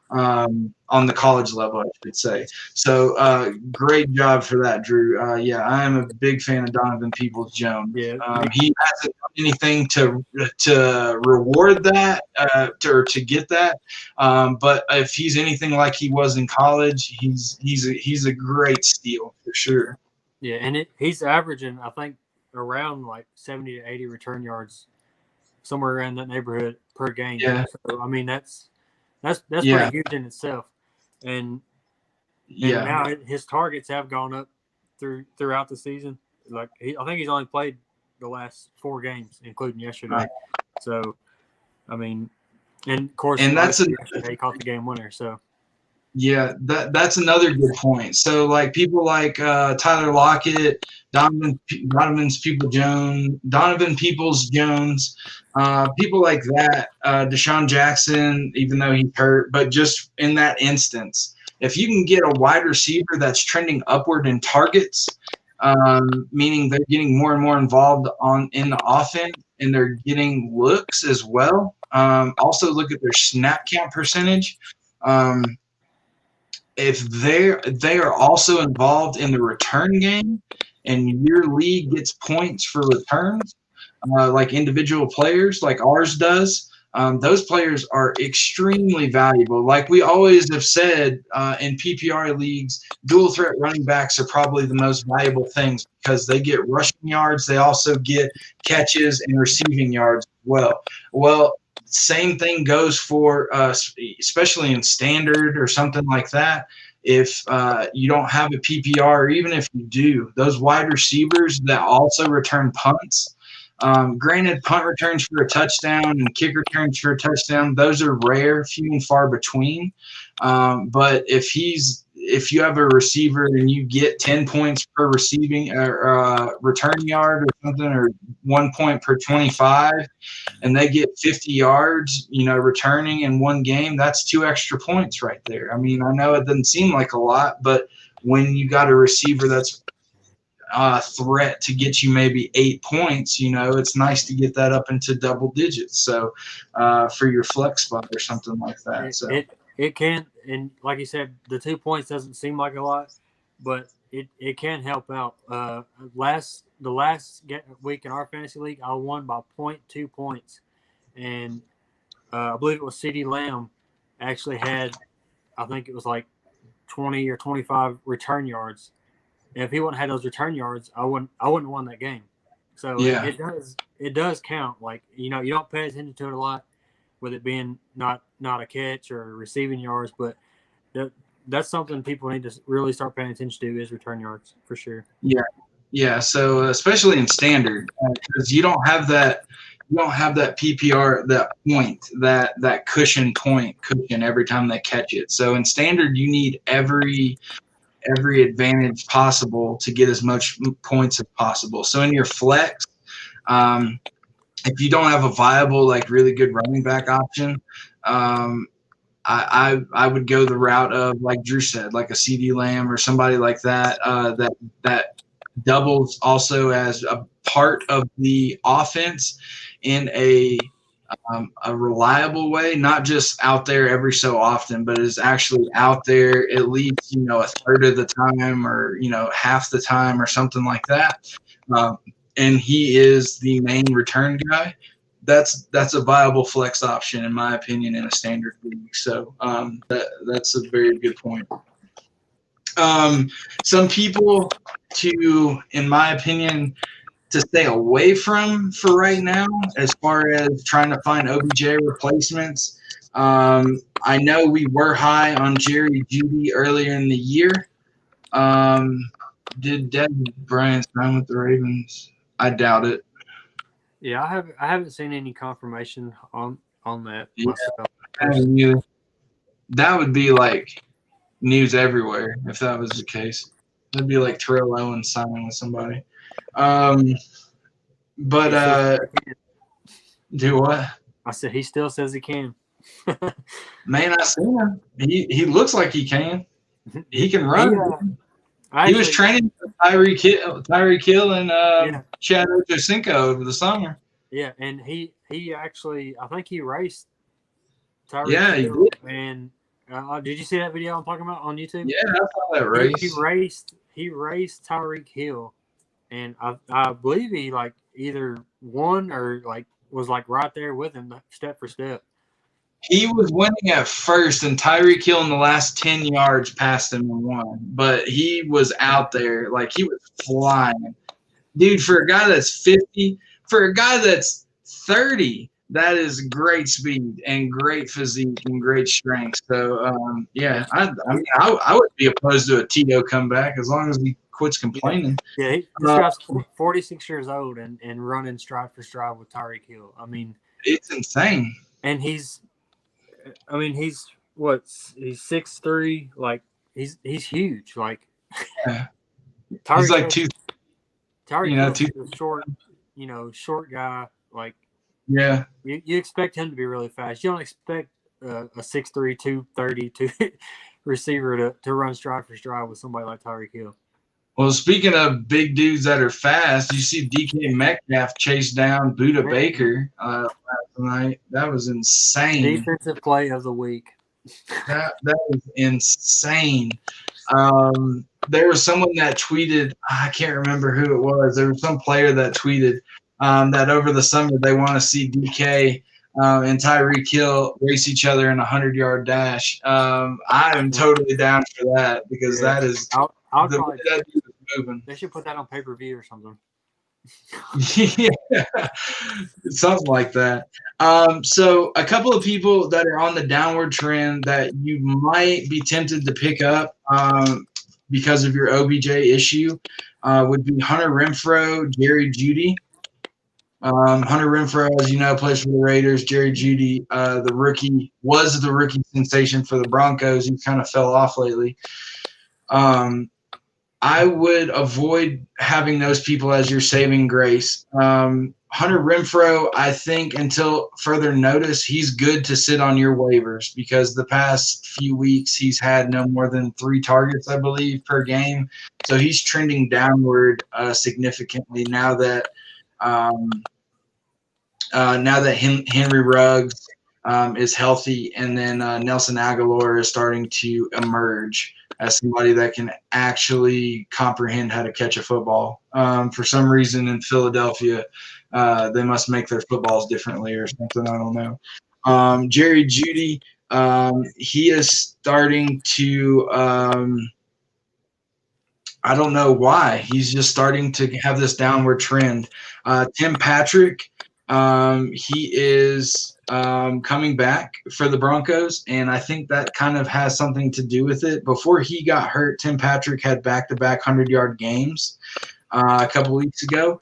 on the college level, I should say. So great job for that, Drew. Yeah, I am a big fan of Donovan Peoples-Jones. Yeah, he hasn't done anything to reward that or to get that. But if he's anything like he was in college, he's a great steal for sure. yeah, and he's averaging, I think, around like 70 to 80 return yards, somewhere around that neighborhood per game. Yeah. So I mean that's Yeah. pretty huge in itself. And Yeah. now his targets have gone up throughout the season. Like I think he's only played the last 4 games, including yesterday. Right. So I mean, and of course, And that's yesterday he caught the game winner. So yeah, that's another good point. So like people like Tyler Lockett, Donovan Peoples-Jones, people like that, Deshaun Jackson, even though he's hurt, but just in that instance, if you can get a wide receiver that's trending upward in targets, meaning they're getting more and more involved in the offense and they're getting looks as well. Also look at their snap count percentage. If they are also involved in the return game and your league gets points for returns, like individual players like ours does, those players are extremely valuable. Like we always have said in PPR leagues, dual threat running backs are probably the most valuable things because they get rushing yards. They also get catches and receiving yards as well. Well, same thing goes for especially in standard or something like that. If you don't have a PPR, or even if you do, those wide receivers that also return punts, granted, punt returns for a touchdown and kick returns for a touchdown, those are rare, few and far between. But if you have a receiver and you get 10 points per receiving or return yard or something, or 1 point per 25, and they get 50 yards, returning in one game, that's 2 extra points right there. I mean, I know it doesn't seem like a lot, but when you got a receiver that's a threat to get you maybe 8 points, it's nice to get that up into double digits. So for your flex spot or something like that. It can, and like you said, the 2 points doesn't seem like a lot, but it can help out. The last week in our fantasy league, I won by 0.2 points, and I believe it was CeeDee Lamb actually had, I think it was like 20 or 25 return yards. And if he wouldn't have had those return yards, I wouldn't have won that game. So yeah. it does count. Like, you don't pay attention to it a lot, with it being not a catch or receiving yards, but that's something people need to really start paying attention to, is return yards for sure. Yeah. So especially in standard, because you don't have that PPR, that point, that cushion every time they catch it. So in standard, you need every advantage possible to get as much points as possible. So in your flex, if you don't have a viable, like really good running back option, I would go the route of, like Drew said, like a CeeDee Lamb or somebody like that, that doubles also as a part of the offense in a a reliable way, not just out there every so often, but is actually out there at least, a third of the time or, half the time or something like that. And he is the main return guy. That's a viable flex option, in my opinion, in a standard league. So that's a very good point. Some people in my opinion, to stay away from for right now, as far as trying to find OBJ replacements. I know we were high on Jerry Jeudy earlier in the year. Did Dez Bryant sign with the Ravens? I doubt it. Yeah, I haven't seen any confirmation on that myself. That would be like news everywhere if that was the case. That'd be like Terrell Owens signing with somebody. But do what? I said he still says he can. Man, I seen him. He looks like he can. He can run. He was training for Tyreek Hill and Chad Ochocinco over the summer. Yeah, and he actually, I think he raced Tyreek Hill. He did. And did you see that video I'm talking about on YouTube? Yeah, I saw that race. He raced Tyreek Hill, and I believe he either won or was right there with him step for step. He was winning at first, and Tyreek Hill in the last 10 yards passed him and won. But he was out there. He was flying. Dude, for a guy that's 50, for a guy that's 30, that is great speed and great physique and great strength. So, I would be opposed to a Tito comeback as long as he quits complaining. Yeah, this guy's 46 years old and running stride for stride with Tyreek Hill. I mean, it's insane. And he's what? He's 6'3". He's huge. Yeah. Tyreek He's Tyreek Hill's a short guy. Yeah. You expect him to be really fast. You don't expect a 6'3", 232 receiver to run stride for stride with somebody like Tyreek Hill. Well, speaking of big dudes that are fast, you see DK Metcalf chase down Budda Baker last night. That was insane. Defensive play of the week. That was insane. There was someone that tweeted, I can't remember who it was. There was some player that tweeted that over the summer they want to see DK and Tyreek Hill race each other in a 100-yard dash. I am totally down for that because that is moving. They should put that on pay-per-view or something. Yeah, something like that. So a couple of people that are on the downward trend that you might be tempted to pick up because of your OBJ issue would be Hunter Renfrow, Jerry Jeudy. Hunter Renfrow, as you know, plays for the Raiders. Jerry Jeudy, the rookie sensation for the Broncos. He kind of fell off lately. I would avoid having those people as your saving grace. Hunter Renfrow, I think until further notice, he's good to sit on your waivers because the past few weeks he's had no more than 3 targets, I believe, per game. So he's trending downward significantly now that Henry Ruggs is healthy, and then Nelson Aguilar is starting to emerge as somebody that can actually comprehend how to catch a football. For some reason in Philadelphia, they must make their footballs differently or something. I don't know. Jerry Jeudy, he is starting to I don't know why. He's just starting to have this downward trend. Tim Patrick, he is coming back for the Broncos, and I think that kind of has something to do with it. Before he got hurt, Tim Patrick had back-to-back 100-yard games a couple weeks ago.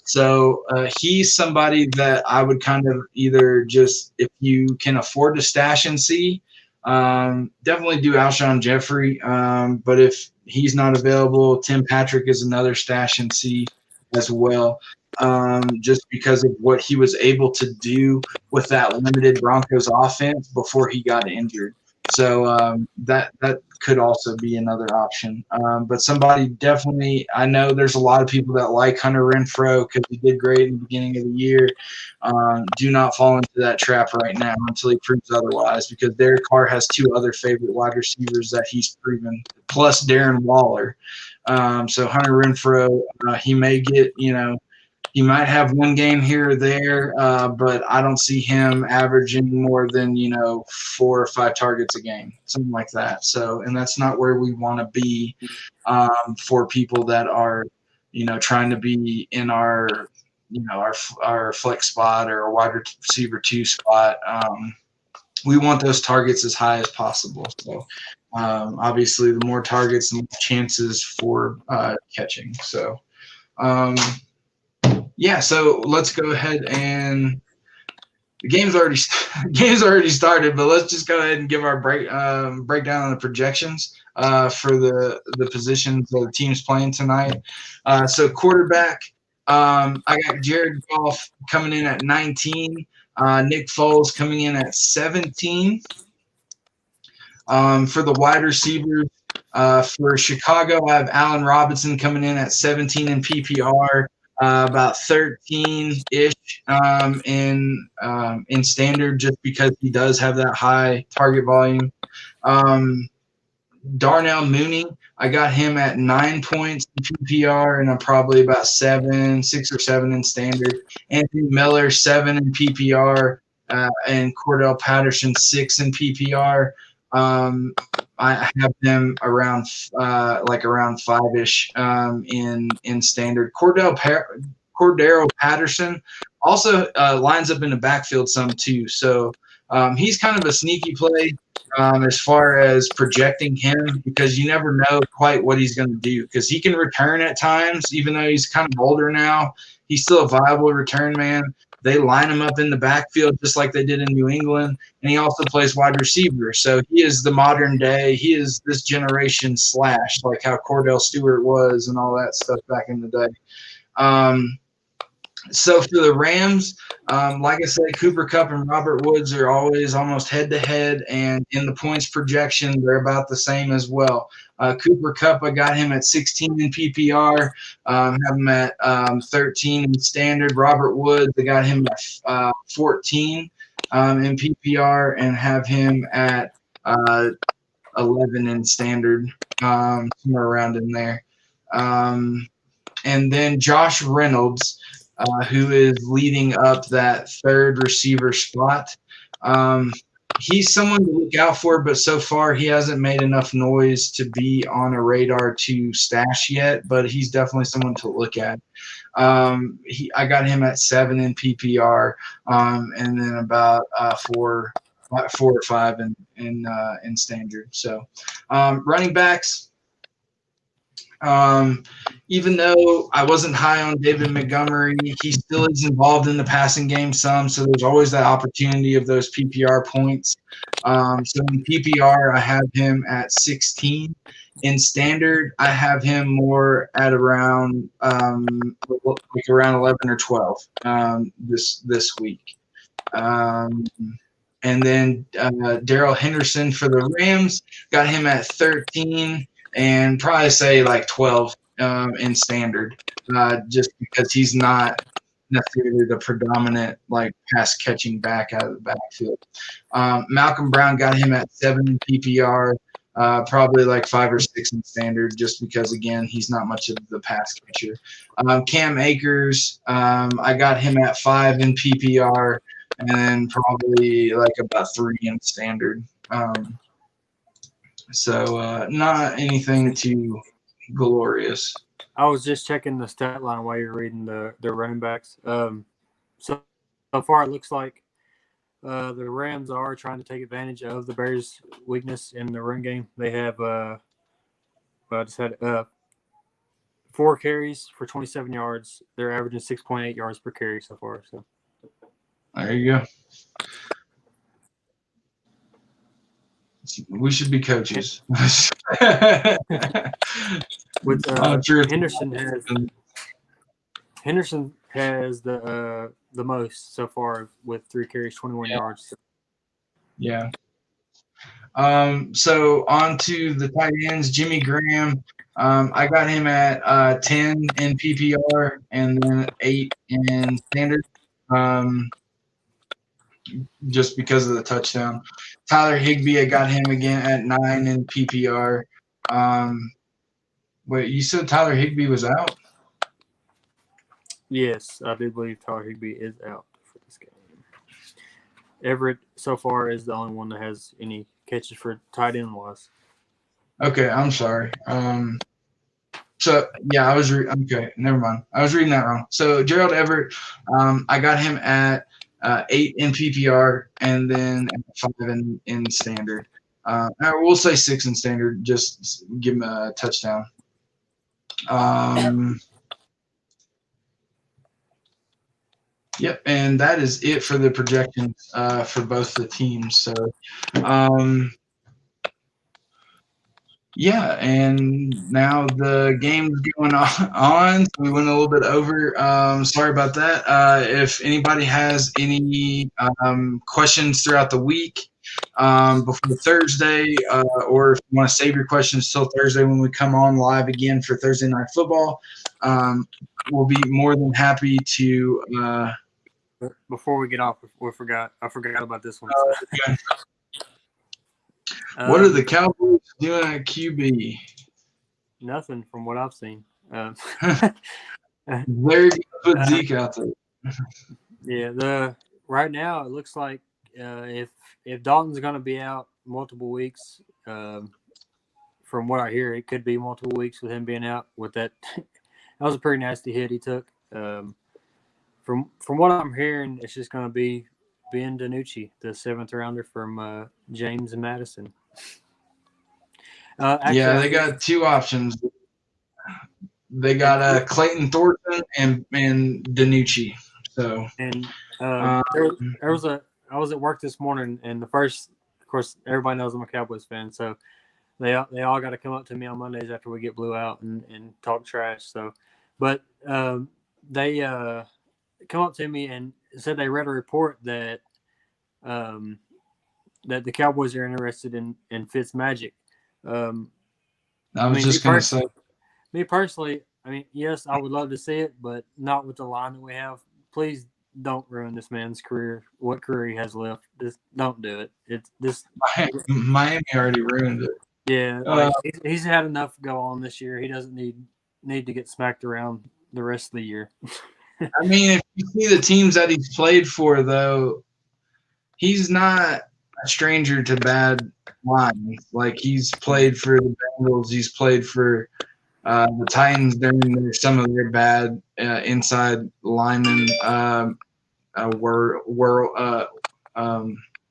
So he's somebody that I would kind of either just, if you can afford to stash and see, definitely do Alshon Jeffrey. But if he's not available, Tim Patrick is another stash and see as well. Just because of what he was able to do with that limited Broncos offense before he got injured. So that could also be another option. But somebody definitely, I know there's a lot of people that like Hunter Renfrow because he did great in the beginning of the year. Do not fall into that trap right now until he proves otherwise, because Derek Carr has two other favorite wide receivers that he's proven, plus Darren Waller. So Hunter Renfrow, he may get, he might have one game here or there, but I don't see him averaging more than, 4 or 5 targets a game, something like that. So, and that's not where we want to be for people that are, trying to be in our, our flex spot or a wide receiver 2 spot. We want those targets as high as possible. So, obviously, the more targets, the more chances for catching. So, yeah, so let's go ahead and the game's already started, but let's just go ahead and give our breakdown on the projections for the positions that the team's playing tonight. So quarterback, I got Jared Goff coming in at 19, Nick Foles coming in at 17. For the wide receivers, for Chicago, I have Allen Robinson coming in at 17 in PPR. About 13-ish in standard, just because he does have that high target volume. Darnell Mooney, I got him at 9 points in PPR, and I'm probably about 6 or 7 in standard. Anthony Miller, 7 in PPR, and Cordell Patterson, 6 in PPR. I have them around around 5-ish in standard. Cordero Patterson also lines up in the backfield some too, so he's kind of a sneaky play as far as projecting him, because you never know quite what he's going to do, because he can return at times. Even though he's kind of older now, he's still a viable return man. They line him up in the backfield just like they did in New England, and he also plays wide receiver. So he is the modern day. He is this generation Slash, like how Cordell Stewart was and all that stuff back in the day. So for the Rams, like I said, Cooper Kupp and Robert Woods are always almost head-to-head, and in the points projection, they're about the same as well. Cooper Kupp, I got him at 16 in PPR, have him at 13 in standard. Robert Woods, I got him at 14 in PPR, and have him at 11 in standard, somewhere around in there. And then Josh Reynolds, who is leading up that third receiver spot. He's someone to look out for, but so far he hasn't made enough noise to be on a radar to stash yet, but he's definitely someone to look at. I got him at 7 in PPR, and then about 4 or 5 in standard. So running backs, even though I wasn't high on David Montgomery, he still is involved in the passing game some, so there's always that opportunity of those PPR points. So in PPR, I have him at 16. In standard, I have him more at around around 11 or 12 this week. And then Darrell Henderson for the Rams, got him at 13, and probably say like 12 in standard, just because he's not necessarily the predominant pass catching back out of the backfield. Malcolm Brown, got him at 7 in PPR, probably like 5 or 6 in standard, just because again he's not much of the pass catcher. Cam Akers, I got him at 5 in PPR, and then probably like about 3 in standard. So not anything too glorious. I was just checking the stat line while you're reading the running backs. So far it looks like the Rams are trying to take advantage of the Bears' weakness in the run game. They have just had 4 carries for 27 yards. They're averaging 6.8 yards per carry so far. So there you go. We should be coaches. With Henderson has the most so far with 3 carries, 21 yards. Yeah. So on to the tight ends, Jimmy Graham. I got him at 10 in PPR and then 8 in standard, just because of the touchdown. Tyler Higbee, I got him again at 9 in PPR. Wait, you said Tyler Higbee was out? Yes, I do believe Tyler Higbee is out for this game. Everett so far is the only one that has any catches for tight end wise. Okay, I'm sorry. So yeah, okay. Never mind. I was reading that wrong. So Gerald Everett, I got him at 8 in PPR and then at 5 in standard. We'll say 6 in standard. Just give him a touchdown. Yep, and that is it for the projections for both the teams. So, yeah, and now the game's going on. So we went a little bit over. Sorry about that. If anybody has any questions throughout the week before Thursday, or if you want to save your questions till Thursday when we come on live again for Thursday Night Football, we'll be more than happy to. Before we get off, I forgot about this one. Okay. What are the Cowboys doing at QB? Nothing from what I've seen. They're going to put Zeke out there. Yeah, right now it looks like if Dalton's going to be out multiple weeks, from what I hear, it could be multiple weeks with him being out. With that, that was a pretty nasty hit he took. From what I'm hearing, it's just going to be Ben DiNucci, the 7th rounder from James and Madison. Actually, they got 2 options. They got Clayton Thornton and DiNucci. So I was at work this morning, and the first, of course, everybody knows I'm a Cowboys fan, so they all got to come up to me on Mondays after we get blew out and talk trash. So, but they come up to me and said they read a report that that the Cowboys are interested in Fitzmagic. I was just going to say. Me personally, I mean, yes, I would love to see it, but not with the line that we have. Please don't ruin this man's career. What career he has left? Just don't do it. It's this. Miami already ruined it. Yeah, he's had enough go on this year. He doesn't need to get smacked around the rest of the year. I mean, if you see the teams that he's played for, though, he's not a stranger to bad lines. Like, he's played for the Bengals. He's played for the Titans during some of their bad inside linemen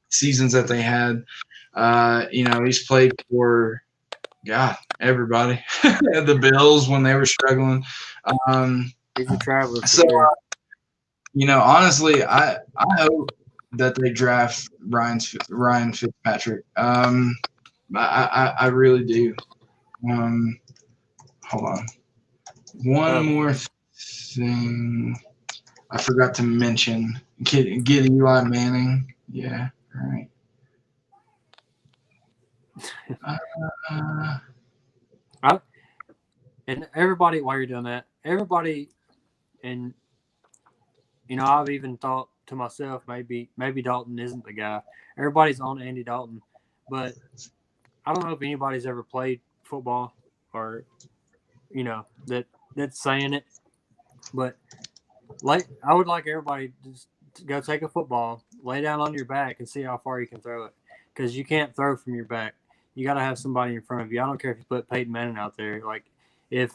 seasons that they had. He's played for, everybody. The Bills when they were struggling. He's a traveler. So, honestly, I hope that they draft Ryan Fitzpatrick. I really do. Hold on. One more thing I forgot to mention. Get Eli Manning. Yeah, all right. And everybody, while you're doing that, everybody, and I've even thought to myself, maybe Dalton isn't the guy. Everybody's on Andy Dalton, but I don't know if anybody's ever played football or that's saying it. But I would like everybody to just go take a football, lay down on your back, and see how far you can throw it. Because you can't throw from your back. You got to have somebody in front of you. I don't care if you put Peyton Manning out there. Like, if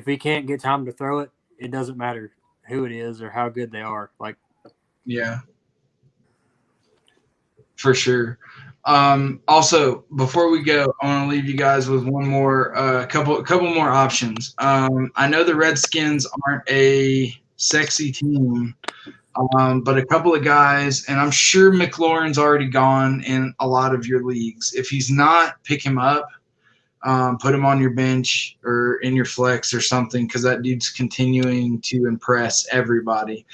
he can't get time to throw it, it doesn't matter who it is or how good they are. Like, yeah, for sure. Also, before we go, I want to leave you guys with one more, couple more options. I know the Redskins aren't a sexy team, but a couple of guys, and I'm sure McLaurin's already gone in a lot of your leagues. If he's not, pick him up. put him on your bench or in your flex or something, because that dude's continuing to impress everybody.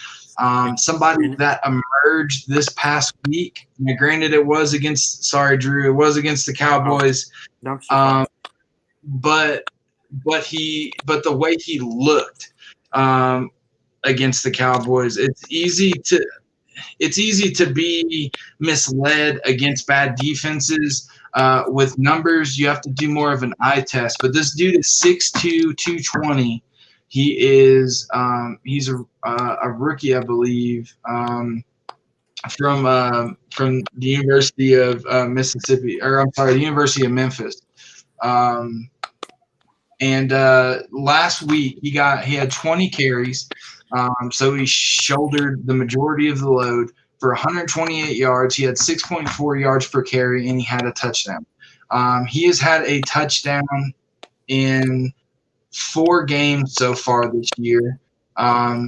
Somebody that emerged this past week, now granted it was against, sorry, Drew, it was against the Cowboys, but the way he looked against the Cowboys, it's easy to be misled against bad defenses. With numbers, you have to do more of an eye test. But this dude is 6'2", 220. He is he's a rookie, I believe, from the University of Mississippi, or I'm sorry, the University of Memphis. And last week he had 20 carries, so he shouldered the majority of the load for 128 yards. He had 6.4 yards per carry, and he had a touchdown. He has had a touchdown in 4 games so far this year.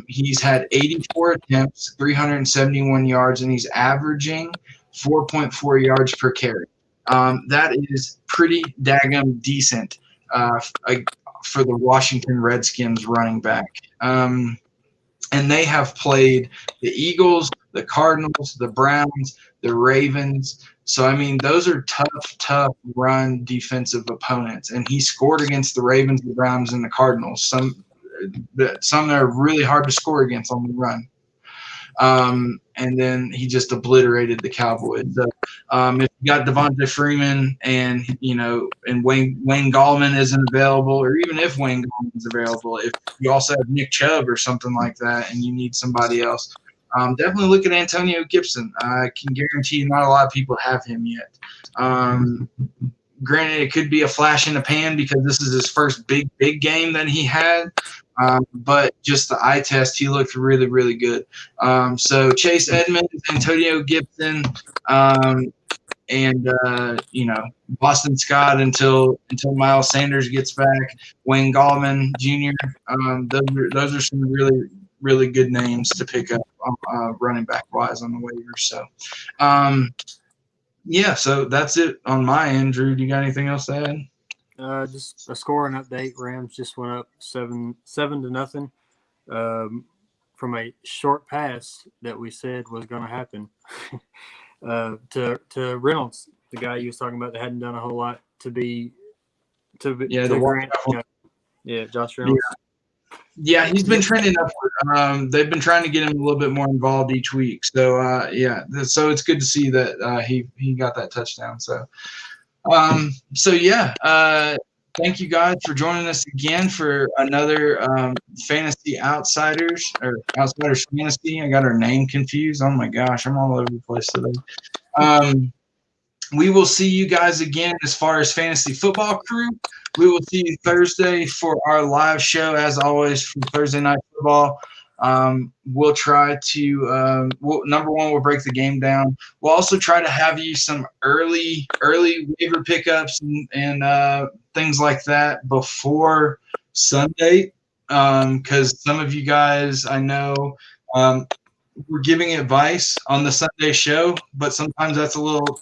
He's had 84 attempts, 371 yards, and he's averaging 4.4 yards per carry. That is pretty daggum decent for the Washington Redskins running back. And they have played the Eagles, the Cardinals, the Browns, the Ravens. So, I mean, those are tough run defensive opponents. And he scored against the Ravens, the Browns, and the Cardinals. Some that are really hard to score against on the run. And then he just obliterated the Cowboys. So, if you got Devonta Freeman and Wayne Gallman isn't available, or even if Wayne Gallman is available, if you also have Nick Chubb or something like that and you need somebody else, definitely look at Antonio Gibson. I can guarantee you not a lot of people have him yet. Granted, it could be a flash in the pan because this is his first big game that he had. But just the eye test, he looked really, really good. So Chase Edmonds, Antonio Gibson, and Boston Scott until Miles Sanders gets back. Wayne Gallman Jr. Those are some really, really good names to pick up running back wise on the waivers. So, so that's it on my end. Drew, do you got anything else to add? Just a scoring update. Rams just went up 7-0 from a short pass that we said was going to happen to Reynolds, the guy you was talking about that hadn't done a whole lot to Grant. Josh Reynolds. Yeah, he's been trending upward. They've been trying to get him a little bit more involved each week. So so it's good to see that he got that touchdown. So. Thank you guys for joining us again for another Fantasy Outsiders or Outsiders Fantasy. I got our name confused. Oh my gosh, I'm all over the place today. We will see you guys again as far as Fantasy Football Crew. We will see you Thursday for our live show, as always, for Thursday Night Football. We'll try to number one, we'll break the game down. We'll also try to have you some early waiver pickups and things like that before Sunday, because some of you guys, I know, we're giving advice on the Sunday show, but sometimes that's a little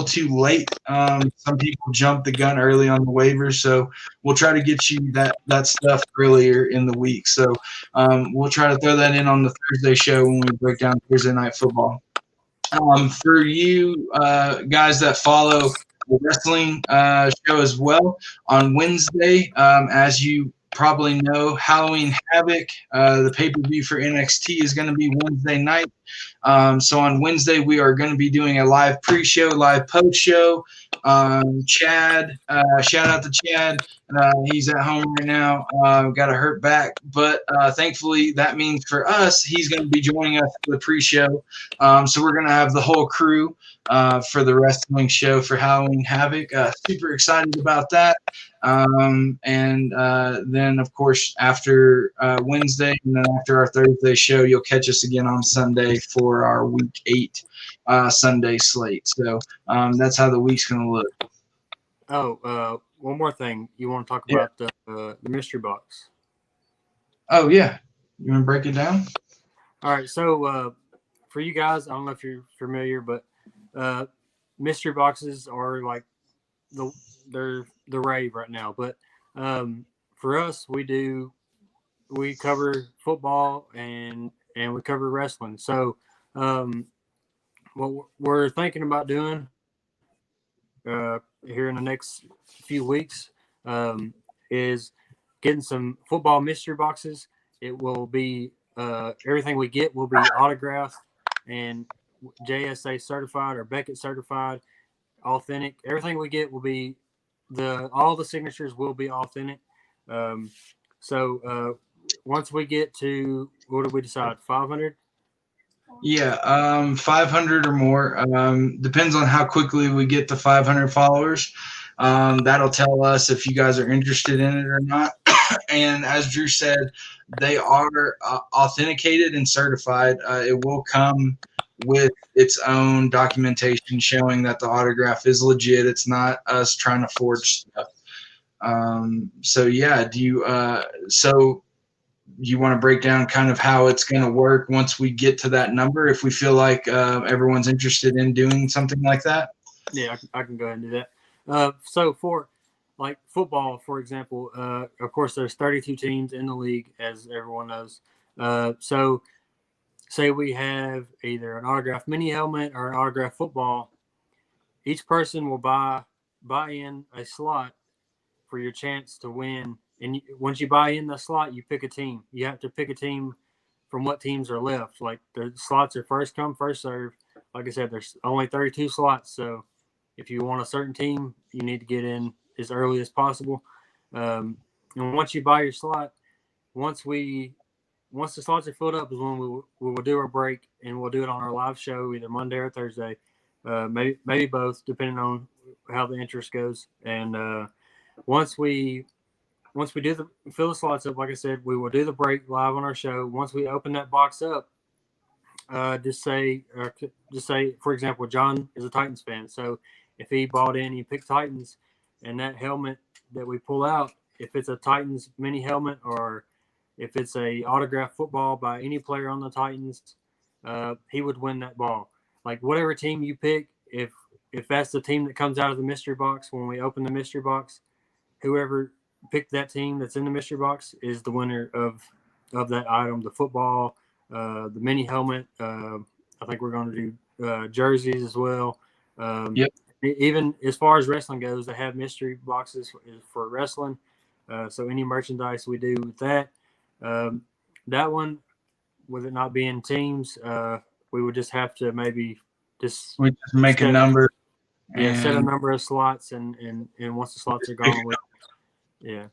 too late. Some people jump the gun early on the waivers, so we'll try to get you that stuff earlier in the week. So we'll try to throw that in on the Thursday show when we break down Thursday Night Football. For you guys that follow the wrestling show as well, on Wednesday, as you probably know, Halloween Havoc, the pay-per-view for NXT, is going to be Wednesday night. So on Wednesday, we are going to be doing a live pre-show, live post-show. Chad, shout out to Chad. He's at home right now. Got a hurt back, but thankfully that means for us, he's going to be joining us for the pre-show. So we're going to have the whole crew for the wrestling show for Halloween Havoc. Super excited about that. And then, of course, after Wednesday and then after our Thursday show, you'll catch us again on Sunday for our Week 8 Sunday slate. So that's how the week's going to look. Oh, one more thing. You want to talk about the mystery box? Oh, yeah. You want to break it down? All right. So for you guys, I don't know if you're familiar, but mystery boxes are like they're the rave right now. But for us, we cover football and we cover wrestling. So what we're thinking about doing here in the next few weeks is getting some football mystery boxes. It will be everything we get will be autographed and JSA certified or Beckett certified, authentic. Everything we get will be all the signatures will be authentic. So once we get to, what did we decide? 500. Yeah, 500 or more. Depends on how quickly we get the 500 followers. That'll tell us if you guys are interested in it or not. And as Drew said, they are authenticated and certified. It will come with its own documentation showing that the autograph is legit. It's not us trying to forge stuff. So yeah, so you want to break down kind of how it's going to work once we get to that number, if we feel like everyone's interested in doing something like that? Yeah, I can go ahead and do that. So for like football, for example, of course, there's 32 teams in the league, as everyone knows. So say we have either an autographed mini helmet or an autographed football. Each person will buy in a slot for your chance to win. And once you buy in the slot, you pick a team. You have to pick a team from what teams are left. Like the slots are first come, first serve. Like I said, there's only 32 slots. So if you want a certain team, you need to get in as early as possible. And once you buy your slot, once the slots are filled up is when we will do our break, and we'll do it on our live show either Monday or Thursday, maybe both, depending on how the interest goes. And once we fill the slots up, like I said, we will do the break live on our show. Once we open that box up, just say, for example, John is a Titans fan. So if he bought in, he picked Titans, and that helmet that we pull out, if it's a Titans mini helmet or if it's a autographed football by any player on the Titans, he would win that ball. Like whatever team you pick, if that's the team that comes out of the mystery box when we open the mystery box, whoever picked that team that's in the mystery box is the winner of that item, the football, the mini helmet. I think we're going to do jerseys as well. Yep. Even as far as wrestling goes, they have mystery boxes for wrestling. So any merchandise we do with that, that one, with it not being teams, we would just have to maybe we just make a number. Yeah, set a number of slots, and once the slots are gone, yeah.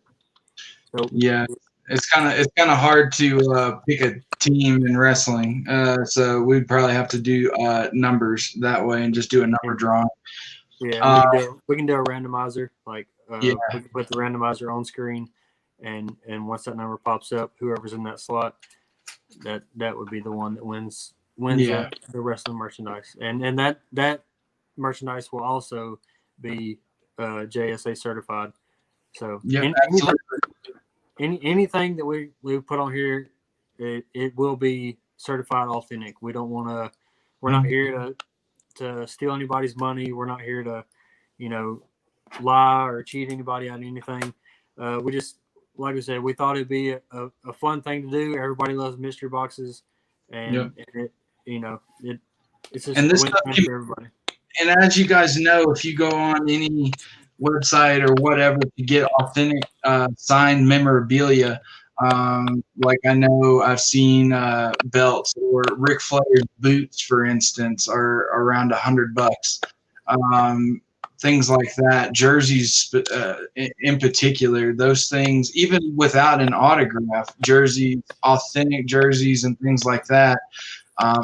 So, yeah, it's kind of hard to pick a team in wrestling. So we'd probably have to do numbers that way and just do a number drawing. Yeah, we can do a randomizer. Like yeah. We can put the randomizer on screen, and once that number pops up, whoever's in that slot, that would be the one that wins the wrestling merchandise, and that merchandise will also be JSA certified. So anything that we put on here, it will be certified authentic. We don't want to. We're not here to steal anybody's money. We're not here to, lie or cheat anybody out of anything. We just, like I said, we thought it'd be a fun thing to do. Everybody loves mystery boxes, and it's just and this win for everybody. And as you guys know, if you go on any website or whatever to get authentic signed memorabilia, like I know I've seen belts or Ric Flair's boots, for instance, are around $100. Things like that, jerseys in particular, those things, even without an autograph, jerseys, authentic jerseys and things like that,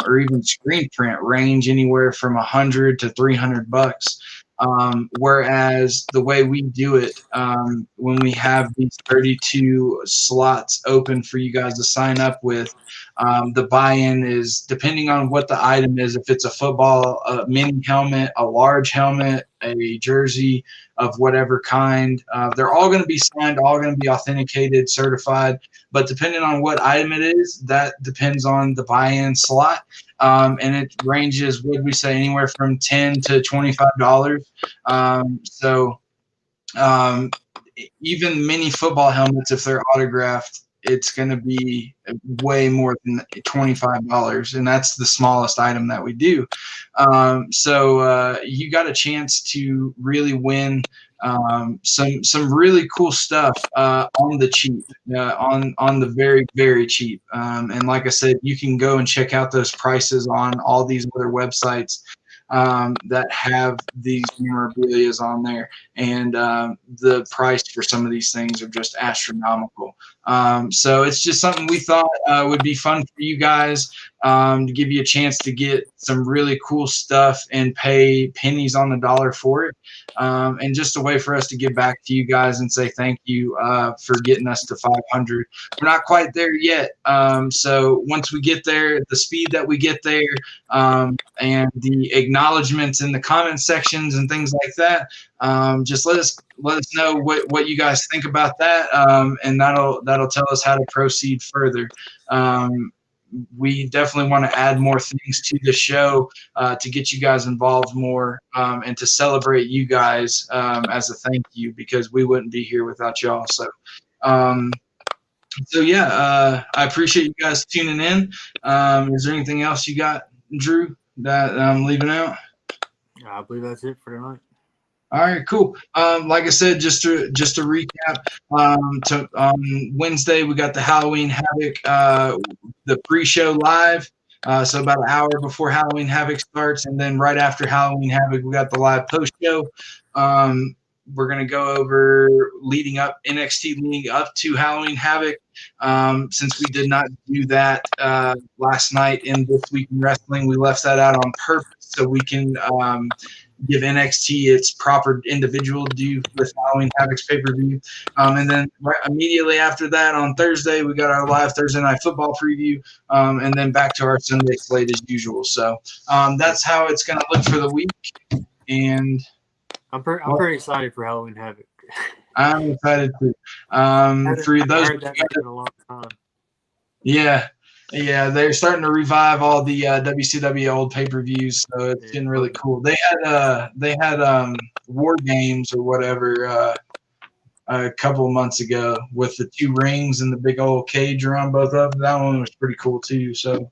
or even screen print, range anywhere from $100 to $300. Whereas the way we do it, when we have these 32 slots open for you guys to sign up with, the buy-in is depending on what the item is. If it's a football, a mini helmet, a large helmet, a jersey of whatever kind, they're all going to be signed, all going to be authenticated, certified. But depending on what item it is, that depends on the buy-in slot. And it ranges, what would we say, anywhere from $10 to $25. So Um, even mini football helmets, if they're autographed, it's going to be way more than $25, and that's the smallest item that we do. So you got a chance to really win some really cool stuff on the cheap, on the very, very cheap. And like I said, you can go and check out those prices on all these other websites that have these memorabilias on there, and the price for some of these things are just astronomical. So it's just something we thought would be fun for you guys, to give you a chance to get some really cool stuff and pay pennies on the dollar for it, and just a way for us to give back to you guys and say thank you for getting us to 500. We're not quite there yet, so once we get there, the speed that we get there, and the acknowledgments in the comment sections and things like that, just let us know what you guys think about that, and that'll tell us how to proceed further. We definitely want to add more things to the show to get you guys involved more, and to celebrate you guys as a thank you, because we wouldn't be here without y'all. So yeah, I appreciate you guys tuning in. Is there anything else you got, Drew, that I'm leaving out? I believe that's it for tonight. All right, cool. Like I said, just to recap, on Wednesday we got the Halloween Havoc, the pre-show live. So about an hour before Halloween Havoc starts, and then right after Halloween Havoc, we got the live post-show. We're gonna go over NXT leading up to Halloween Havoc. Since we did not do that last night in This Week in Wrestling, we left that out on purpose so we can give NXT its proper individual due with Halloween Havoc's pay-per-view. And then immediately after that, on Thursday, we got our live Thursday Night Football preview, and then back to our Sunday slate as usual. So that's how it's going to look for the week. And I'm pretty excited for Halloween Havoc. I'm excited too. For those, heard that in a long time. Yeah, they're starting to revive all the WCW old pay-per-views, so it's getting really cool. They had War Games or whatever a couple of months ago with the 2 rings and the big old cage around both of them. That one was pretty cool too. So,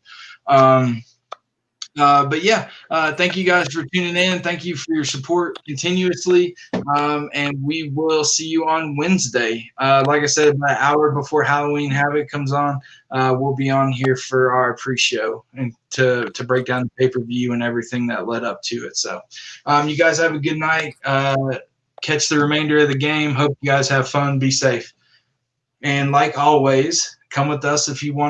but yeah, thank you guys for tuning in. Thank you for your support continuously, and we will see you on Wednesday. Like I said, about an hour before Halloween Havoc comes on, we'll be on here for our pre-show and to break down the pay-per-view and everything that led up to it. So you guys have a good night. Catch the remainder of the game. Hope you guys have fun. Be safe. And like always, come with us if you want